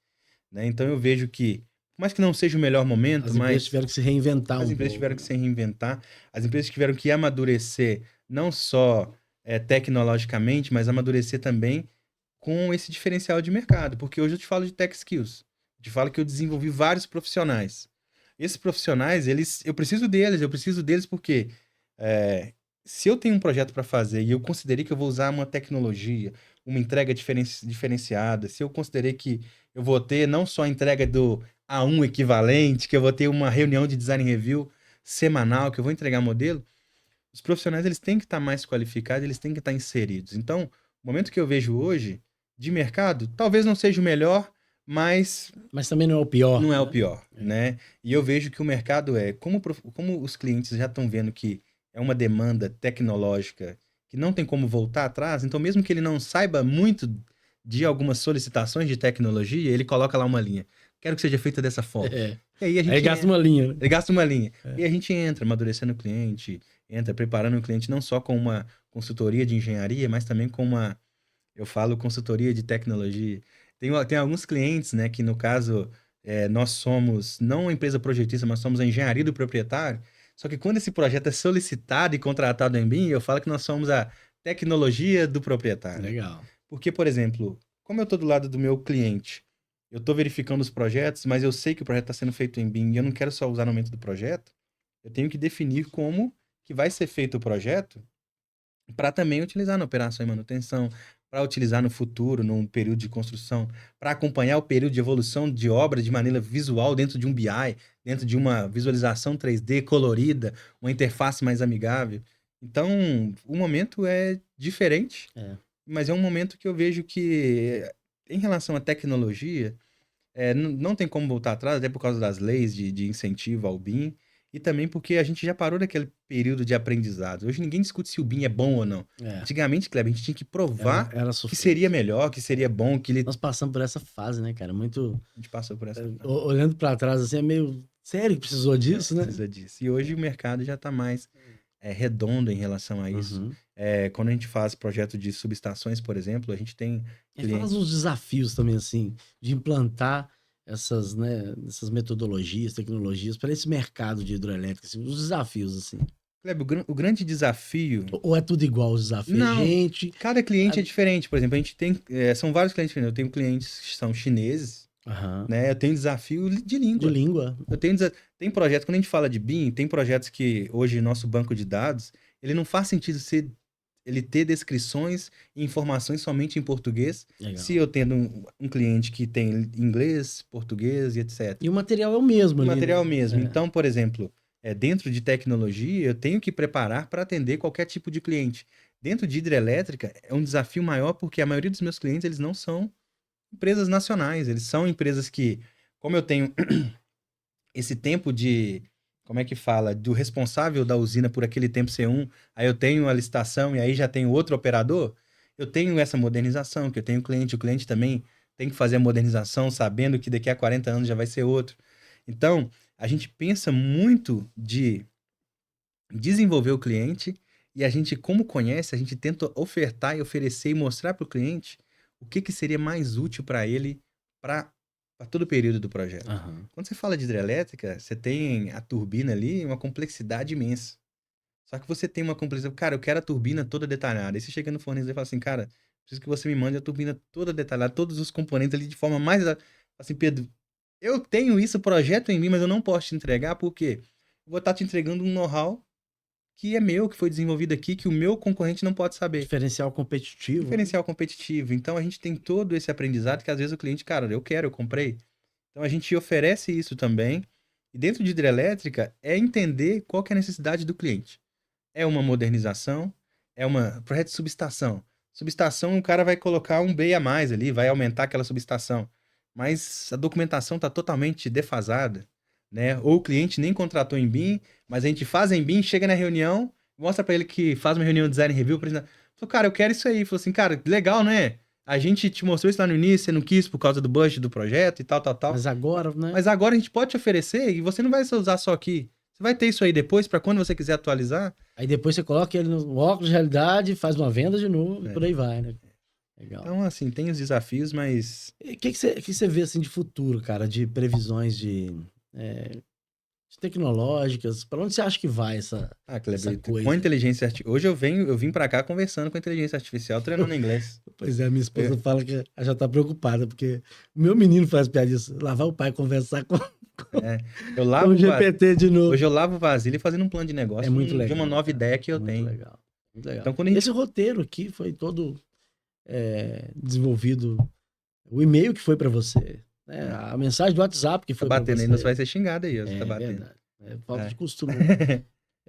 né? Então eu vejo que por mais que não seja o melhor momento, As empresas tiveram que se reinventar as empresas tiveram que se reinventar, as empresas tiveram que amadurecer não só tecnologicamente, mas amadurecer também com esse diferencial de mercado. Porque hoje eu te falo de tech skills. Eu te falo que eu desenvolvi vários profissionais. Esses profissionais, eu preciso deles porque se eu tenho um projeto para fazer e eu considerei que eu vou usar uma tecnologia, uma entrega diferenciada, se eu considerei que eu vou ter não só a entrega do A1 equivalente, que eu vou ter uma reunião de design review semanal, que eu vou entregar modelo, os profissionais eles têm que estar mais qualificados, eles têm que estar inseridos. Então, o momento que eu vejo hoje de mercado, talvez não seja o melhor, mas também não é o pior. não é o pior, né? E eu vejo que o mercado como os clientes já estão vendo que é uma demanda tecnológica que não tem como voltar atrás, então mesmo que ele não saiba muito de algumas solicitações de tecnologia, ele coloca lá uma linha. Quero que seja feita dessa forma. E aí a gente gasta uma linha, né? Ele gasta uma linha. E a gente entra amadurecendo o cliente, entra preparando o cliente não só com uma consultoria de engenharia, mas também com eu falo consultoria de tecnologia. Tem alguns clientes, né, que no caso nós somos não uma empresa projetista, mas somos a engenharia do proprietário. Só que quando esse projeto é solicitado e contratado em BIM, eu falo que nós somos a tecnologia do proprietário. Legal. Porque, por exemplo, como eu estou do lado do meu cliente, eu estou verificando os projetos, mas eu sei que o projeto está sendo feito em BIM e eu não quero só usar no momento do projeto, eu tenho que definir como que vai ser feito o projeto para também utilizar na operação e manutenção, para utilizar no futuro, num período de construção, para acompanhar o período de evolução de obra de maneira visual dentro de um BI, dentro de uma visualização 3D colorida, uma interface mais amigável. Então, o momento é diferente, mas é um momento que eu vejo que, em relação à tecnologia, não tem como voltar atrás, até por causa das leis de incentivo ao BIM, e também porque a gente já parou daquele período de aprendizado. Hoje ninguém discute se o BIM é bom ou não. Antigamente, Kleber, a gente tinha que provar que seria melhor, que seria bom, que ele... Nós passamos por essa fase, né, cara? Muito... A gente passou por essa fase. Olhando para trás, assim, é meio... Sério que precisou disso, né? Precisa disso. E hoje o mercado já está mais redondo em relação a isso. Quando a gente faz projeto de subestações, por exemplo, a gente tem... Fala uns desafios também, assim, de implantar essas metodologias, tecnologias para esse mercado de hidroelétrica, assim, os desafios, assim. Kleber, o grande desafio... Ou é tudo igual os desafios? Não, cada cliente é diferente. Por exemplo, a gente tem... são vários clientes diferentes. Eu tenho clientes que são chineses, né? Eu tenho desafio de língua. De língua. Tem projetos, quando a gente fala de BIM, tem projetos que hoje nosso banco de dados, ele não faz sentido ele ter descrições e informações somente em português. Legal. Se eu tendo um cliente que tem inglês, português e etc. E o material é o mesmo. O material é o mesmo. Então, por exemplo, dentro de tecnologia, eu tenho que preparar para atender qualquer tipo de cliente. Dentro de hidrelétrica, é um desafio maior porque a maioria dos meus clientes, eles não são empresas nacionais. Eles são empresas que, como eu tenho esse tempo de... Como é que fala? Do responsável da usina por aquele tempo ser aí eu tenho a licitação e aí já tenho outro operador, eu tenho essa modernização, que eu tenho o cliente também tem que fazer a modernização sabendo que daqui a 40 anos já vai ser outro. Então, a gente pensa muito de desenvolver o cliente e a gente, como conhece, a gente tenta ofertar e oferecer e mostrar para o cliente o que seria mais útil para ele para todo o período do projeto. Quando você fala de hidrelétrica, você tem a turbina ali, uma complexidade imensa. Só que você tem uma complexidade... Cara, eu quero a turbina toda detalhada. Aí você chega no fornecedor e fala assim, cara, preciso que você me mande a turbina toda detalhada, todos os componentes ali de forma mais... Assim, Pedro, eu tenho isso, projeto em mim, mas eu não posso te entregar porque eu vou estar te entregando um know-how que é meu, que foi desenvolvido aqui, que o meu concorrente não pode saber. Diferencial competitivo. Diferencial competitivo. Então, a gente tem todo esse aprendizado que, às vezes, o cliente, cara, eu comprei. Então, a gente oferece isso também. E dentro de hidrelétrica, é entender qual que é a necessidade do cliente. É uma modernização, é uma projeto de subestação. Subestação, o cara vai colocar um BEI a mais ali, vai aumentar aquela subestação. Mas a documentação está totalmente defasada, né? Ou o cliente nem contratou em BIM, mas a gente faz em BIM, chega na reunião, mostra para ele que faz uma reunião de design review, falou, cara, eu quero isso aí. Falou assim, cara, legal, né? A gente te mostrou isso lá no início, você não quis por causa do budget do projeto e tal. Mas agora, né? Mas agora a gente pode te oferecer e você não vai usar só aqui. Você vai ter isso aí depois para quando você quiser atualizar. Aí depois você coloca ele no óculos de realidade, faz uma venda de novo e por aí vai, né? Legal. Então, assim, tem os desafios, mas... E o que você vê assim de futuro, cara, de previsões de tecnológicas? Para onde você acha que vai essa Kleber, com coisa a aí? inteligência artificial... Hoje eu vim pra cá conversando com a inteligência artificial, treinando inglês. Pois é, minha esposa Eu- fala que ela já tá preocupada, porque o meu menino faz piada disso. Lá vai o pai conversar é, eu com o lavo... GPT de novo. Hoje eu lavo vasilha fazendo um plano de É negócio muito de uma legal, nova cara. ideia que eu Muito tenho. legal. Muito legal. Então, quando a gente... Esse roteiro aqui foi todo desenvolvido. O e-mail que foi para você, né? A mensagem do WhatsApp que Tá foi para batendo você. aí, não vai ser xingado aí, você tá É batendo. verdade. É falta É. de costume.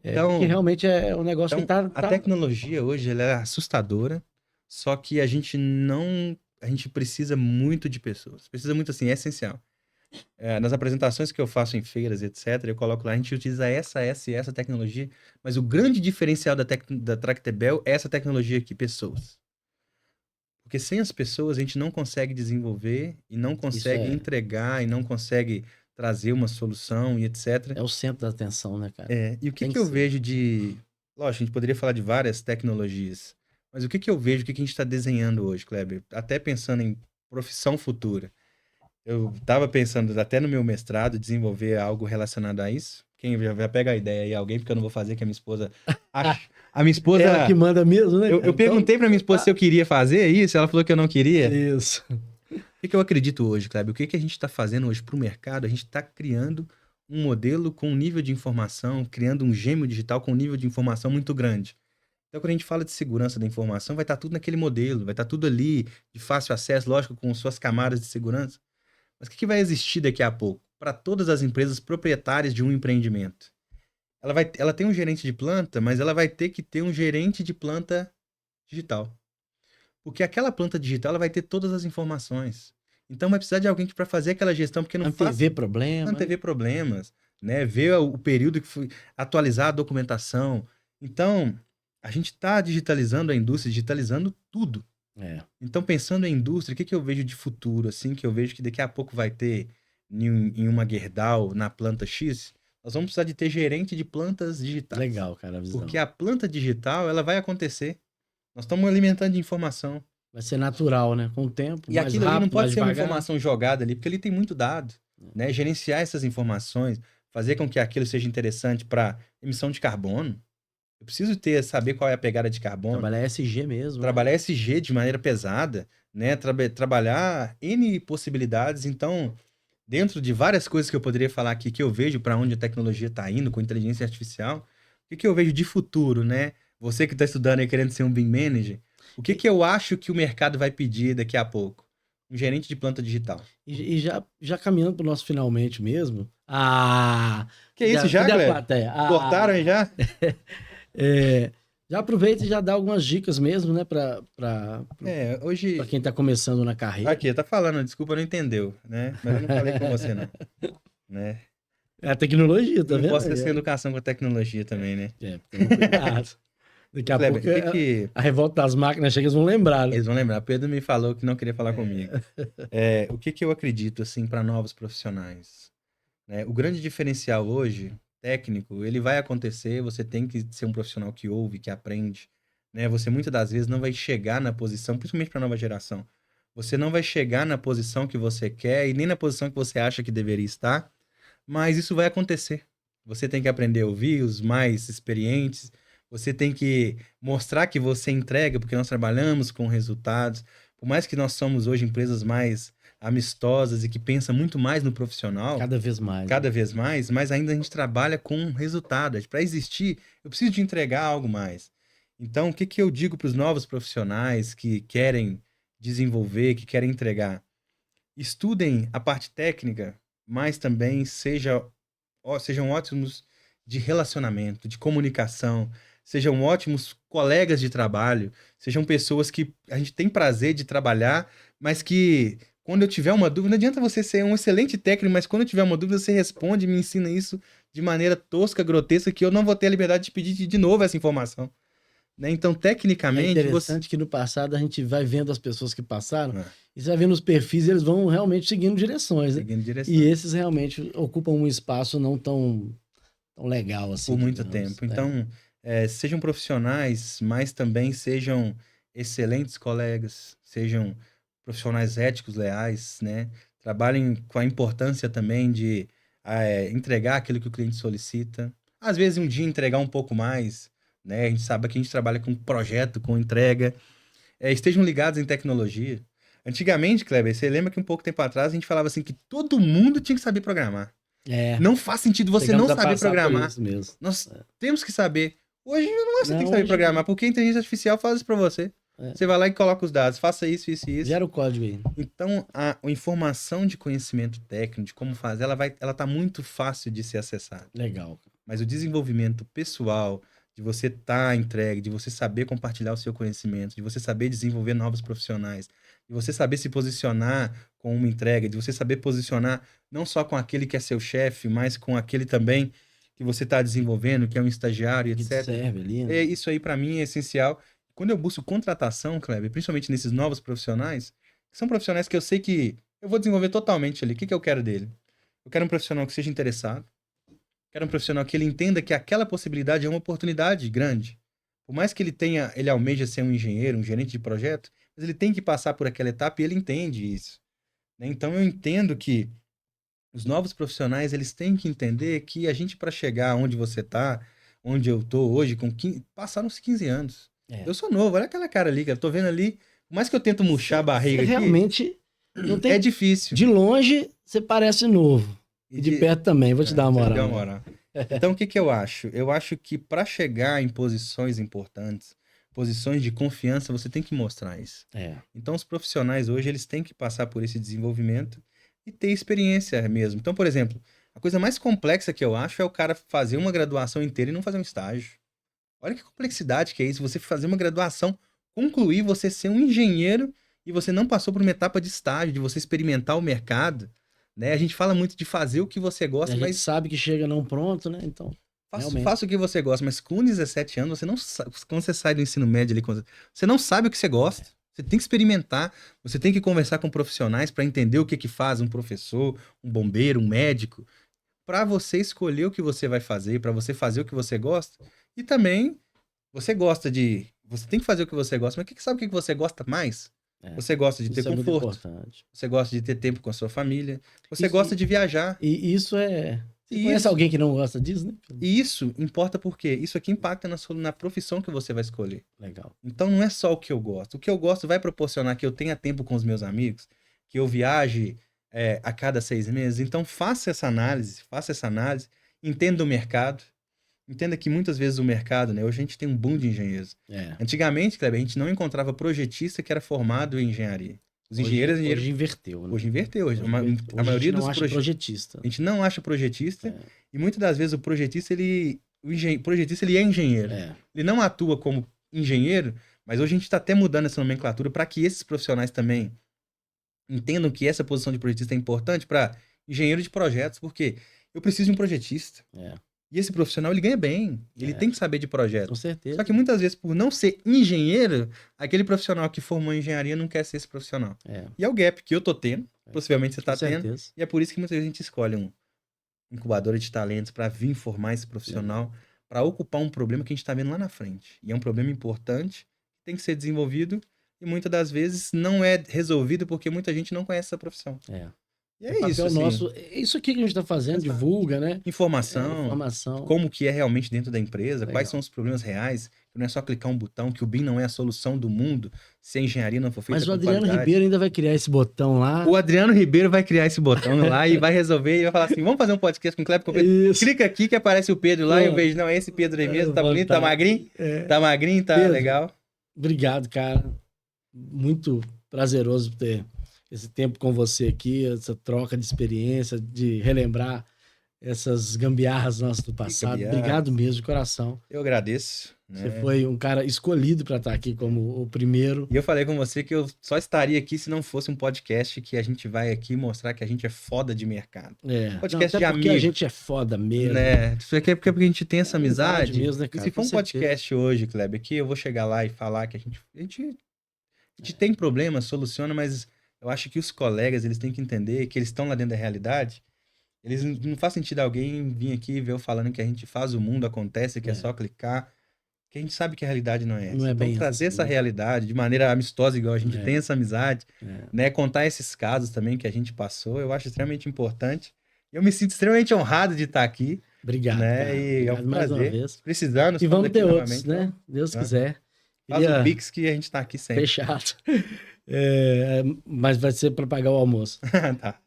Então, Porque realmente é um negócio que a tecnologia hoje ela é assustadora, só que a gente não... A gente precisa muito de pessoas. Precisa muito, assim, é essencial. Nas apresentações que eu faço em feiras, etc., eu coloco lá, a gente utiliza essa e essa tecnologia, mas o grande diferencial da Tractebel é essa tecnologia aqui, pessoas. Porque sem as pessoas a gente não consegue desenvolver e não consegue entregar e não consegue trazer uma solução e etc. É o centro da atenção, né, cara? E o que Tem que eu ser. vejo de... Lógico, a gente poderia falar de várias tecnologias, mas o que que eu vejo, o que que a gente está desenhando hoje, Kleber? Até pensando em profissão futura. Eu estava pensando até no meu mestrado, desenvolver algo relacionado a isso. Quem já pega a ideia aí, alguém, porque eu não vou fazer, que a minha esposa acha. A minha esposa... Ela que manda mesmo, né? Eu perguntei pra minha esposa se eu queria fazer isso, ela falou que eu não queria. Isso. O que eu acredito hoje, Kleber? O que a gente está fazendo hoje para o mercado? A gente está criando um modelo com um nível de informação, criando um gêmeo digital com um nível de informação muito grande. Então, quando a gente fala de segurança da informação, vai estar tudo naquele modelo, vai estar tudo ali, de fácil acesso, lógico, com suas camadas de segurança. Mas o que vai existir daqui a pouco? Para todas as empresas proprietárias de um empreendimento. Ela tem um gerente de planta, mas ela vai ter que ter um gerente de planta digital. Porque aquela planta digital ela vai ter todas as informações. Então vai precisar de alguém para fazer aquela gestão, porque não faz... Antever problema. Antever problemas, né? Ver o período que foi... Atualizar a documentação. Então, a gente está digitalizando a indústria, digitalizando tudo. Então, pensando em indústria, o que eu vejo de futuro, assim, que eu vejo que daqui a pouco vai ter em uma Gerdau, na planta X, nós vamos precisar de ter gerente de plantas digitais. Legal, cara, a visão. Porque a planta digital, ela vai acontecer. Nós estamos alimentando de informação. Vai ser natural, né? Com o tempo, E mais aquilo rápido, ali não pode mais ser uma devagar. informação jogada ali, porque ali tem muito dado, né? Gerenciar essas informações, fazer com que aquilo seja interessante para emissão de carbono. Eu preciso saber qual é a pegada de carbono. Trabalhar SG mesmo. Trabalhar SG de maneira pesada, né? Trabalhar N possibilidades. Então, dentro de várias coisas que eu poderia falar aqui, que eu vejo para onde a tecnologia está indo com inteligência artificial, o que eu vejo de futuro, né? Você que está estudando e querendo ser um BIM Manager, o que eu acho que o mercado vai pedir daqui a pouco? Um gerente de planta digital. E já caminhando para o nosso finalmente mesmo. Que isso, já, Cleber? Cortaram aí já? Já aproveita e já dá algumas dicas mesmo, né? Hoje... Para quem está começando na carreira. Aqui, tá falando, desculpa, não entendeu, né? Mas eu não falei com você, não. Né? É a tecnologia, tá vendo? Não posso ter sem educação com a tecnologia também, né? Tem cuidado. Daqui a pouco a revolta das máquinas chega, eles vão lembrar. Né? Eles vão lembrar. Pedro me falou que não queria falar comigo. O que eu acredito, assim, para novos profissionais? O grande diferencial hoje, técnico, ele vai acontecer, você tem que ser um profissional que ouve, que aprende. Né? Você, muitas das vezes, não vai chegar na posição, principalmente para a nova geração, você não vai chegar na posição que você quer e nem na posição que você acha que deveria estar, mas isso vai acontecer. Você tem que aprender a ouvir os mais experientes, você tem que mostrar que você entrega, porque nós trabalhamos com resultados. Por mais que nós somos hoje empresas mais amistosas e que pensam muito mais no profissional. Cada vez mais. Cada vez mais, mas ainda a gente trabalha com resultado. Para existir, eu preciso de entregar algo mais. Então, o que eu digo para os novos profissionais que querem desenvolver, que querem entregar? Estudem a parte técnica, mas também sejam ótimos de relacionamento, de comunicação, sejam ótimos colegas de trabalho, sejam pessoas que a gente tem prazer de trabalhar, mas que quando eu tiver uma dúvida, não adianta você ser um excelente técnico, mas quando eu tiver uma dúvida, você responde e me ensina isso de maneira tosca, grotesca, que eu não vou ter a liberdade de pedir de novo essa informação. Né? Então, tecnicamente... É interessante que no passado a gente vai vendo as pessoas que passaram, e você vai vendo os perfis, eles vão realmente seguindo direções, né? Seguindo direções. E esses realmente ocupam um espaço não tão legal assim. Por muito tempo. Então, sejam profissionais, mas também sejam excelentes colegas, sejam profissionais éticos, leais, né? Trabalhem com a importância também de entregar aquilo que o cliente solicita. Às vezes, um dia entregar um pouco mais, né? A gente sabe que a gente trabalha com projeto, com entrega. Estejam ligados em tecnologia. Antigamente, Kleber, você lembra que um pouco tempo atrás a gente falava assim que todo mundo tinha que saber programar. Não faz sentido você chegamos não a saber passar por programar. isso mesmo. Nós temos que saber. Hoje não é você tem que saber hoje programar, porque a inteligência artificial faz isso pra você. Você vai lá e coloca os dados, faça isso, isso e isso. Gera o código aí. Então, a informação de conhecimento técnico, de como fazer, ela tá muito fácil de ser acessada. Legal. Mas o desenvolvimento pessoal, de você estar entregue, de você saber compartilhar o seu conhecimento, de você saber desenvolver novos profissionais, de você saber se posicionar com uma entrega, de você saber posicionar não só com aquele que é seu chefe, mas com aquele também que você está desenvolvendo, que é um estagiário, Que etc. serve ali, né? Isso aí, para mim, é essencial. Quando eu busco contratação, Kleber, principalmente nesses novos profissionais, que são profissionais que eu sei que eu vou desenvolver totalmente ali. O que eu quero dele? Eu quero um profissional que seja interessado, quero um profissional que ele entenda que aquela possibilidade é uma oportunidade grande. Por mais que ele almeja ser um engenheiro, um gerente de projeto, mas ele tem que passar por aquela etapa e ele entende isso, né? Então eu entendo que os novos profissionais, eles têm que entender que a gente, para chegar onde você tá, onde eu tô hoje, passaram uns 15 anos. Eu sou novo, olha aquela cara ali, cara. Eu tô vendo ali, por mais que eu tento murchar a barriga aqui, realmente não tem... é difícil. De longe, você parece novo. E de perto também, vou te dar uma moral. Então, o que eu acho? Eu acho que para chegar em posições importantes, posições de confiança, você tem que mostrar isso. Então, os profissionais hoje, eles têm que passar por esse desenvolvimento e ter experiência mesmo. Então, por exemplo, a coisa mais complexa que eu acho é o cara fazer uma graduação inteira e não fazer um estágio. Olha que complexidade que é isso, você fazer uma graduação, concluir, você ser um engenheiro e você não passou por uma etapa de estágio, de você experimentar o mercado, né? A gente fala muito de fazer o que você gosta, mas... A gente mas sabe que chega não pronto, né? Então, faça o que você gosta, mas com 17 anos, você não sabe, quando você sai do ensino médio ali, você não sabe o que você gosta. Você tem que experimentar, você tem que conversar com profissionais para entender o que que faz um professor, um bombeiro, um médico, para você escolher o que você vai fazer, para você fazer o que você gosta. E também você tem que fazer o que você gosta, mas sabe o que você gosta mais? Você gosta de ter conforto. Você gosta de ter tempo com a sua família. Você gosta de viajar. E isso é... Você conhece alguém que não gosta disso, né? E isso importa porque isso aqui impacta na profissão que você vai escolher. Legal. Então não é só o que eu gosto. O que eu gosto vai proporcionar que eu tenha tempo com os meus amigos, que eu viaje a cada 6 meses. Então faça essa análise, entenda o mercado. Entenda que muitas vezes o mercado, né? Hoje a gente tem um boom de engenheiros. Antigamente, Kleber, a gente não encontrava projetista que era formado em engenharia. Os engenheiros... Hoje inverteu, né? Hoje inverteu. Hoje a maioria dos projetista. A gente não acha projetista. E muitas das vezes o projetista, ele é engenheiro. Ele não atua como engenheiro, mas hoje a gente está até mudando essa nomenclatura para que esses profissionais também entendam que essa posição de projetista é importante para engenheiro de projetos, porque eu preciso de um projetista. E esse profissional, ele ganha bem. Ele tem que saber de projeto. Com certeza. Só que muitas vezes, por não ser engenheiro, aquele profissional que formou em engenharia não quer ser esse profissional. E é o gap que eu tô tendo, possivelmente você tá tendo. E é por isso que muitas vezes a gente escolhe um incubadora de talentos para vir formar esse profissional, para ocupar um problema que a gente está vendo lá na frente. E é um problema importante, tem que ser desenvolvido e muitas das vezes não é resolvido porque muita gente não conhece essa profissão. E é isso, assim. Nosso, é isso aqui que a gente está fazendo, divulga, né? Informação, como que é realmente dentro da empresa, quais são os problemas reais, que não é só clicar um botão, que o BIM não é a solução do mundo, se a engenharia não for feita com qualidade. Mas o Adriano Ribeiro ainda vai criar esse botão lá. O Adriano Ribeiro vai criar esse botão lá e vai resolver, e vai falar assim, vamos fazer um podcast com o Kleber. Clica aqui que aparece o Pedro lá, e eu vejo, não, é esse Pedro aí mesmo, tá bonito, tá magrinho, tá magrinho, tá Pedro, legal. Obrigado, cara. Muito prazeroso ter esse tempo com você aqui, essa troca de experiência, de relembrar essas gambiarras nossas do passado. Obrigado mesmo, de coração. Eu agradeço. Você foi um cara escolhido para estar aqui como o primeiro. E eu falei com você que eu só estaria aqui se não fosse um podcast que a gente vai aqui mostrar que a gente é foda de mercado. Podcast de amigo. A gente é foda mesmo. Isso aqui é porque a gente tem essa amizade. Mesmo, né, cara? E se for um podcast hoje, Kleber, que eu vou chegar lá e falar que a gente tem problema, soluciona, mas eu acho que os colegas, eles têm que entender que eles estão lá dentro da realidade. Eles não faz sentido alguém vir aqui e ver eu falando que a gente faz o mundo, acontece, que é só clicar, Porque a gente sabe que a realidade não é essa. Não é Então, bem trazer assim, essa né? realidade de maneira amistosa, igual a gente É. tem essa amizade, É. né? Contar esses casos também que a gente passou, eu acho extremamente importante. Eu me sinto extremamente honrado de estar aqui, Obrigado, né? cara. E é um Obrigado mais uma prazer. vez. Precisando, E estamos vamos aqui ter outros, novamente. né? Então, Deus né? quiser. Faz o Queria Pix que a gente está aqui sempre. fechado. Mas vai ser para pagar o almoço. Tá.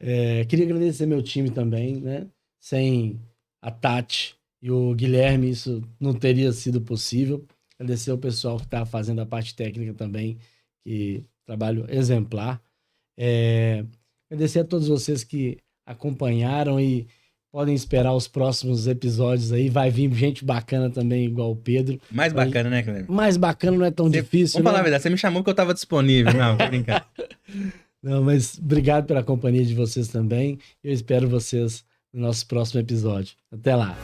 Queria agradecer meu time também, né? Sem a Tati e o Guilherme, isso não teria sido possível. Agradecer ao pessoal que está fazendo a parte técnica também, que trabalho exemplar. Agradecer a todos vocês que acompanharam e podem esperar os próximos episódios aí. Vai vir gente bacana também, igual o Pedro. Mais bacana, né, Cleber? Mais bacana não é tão difícil, Vamos falar a né? verdade, você me chamou porque eu estava disponível. Não, tô brincando. Não, mas obrigado pela companhia de vocês também. Eu espero vocês no nosso próximo episódio. Até lá.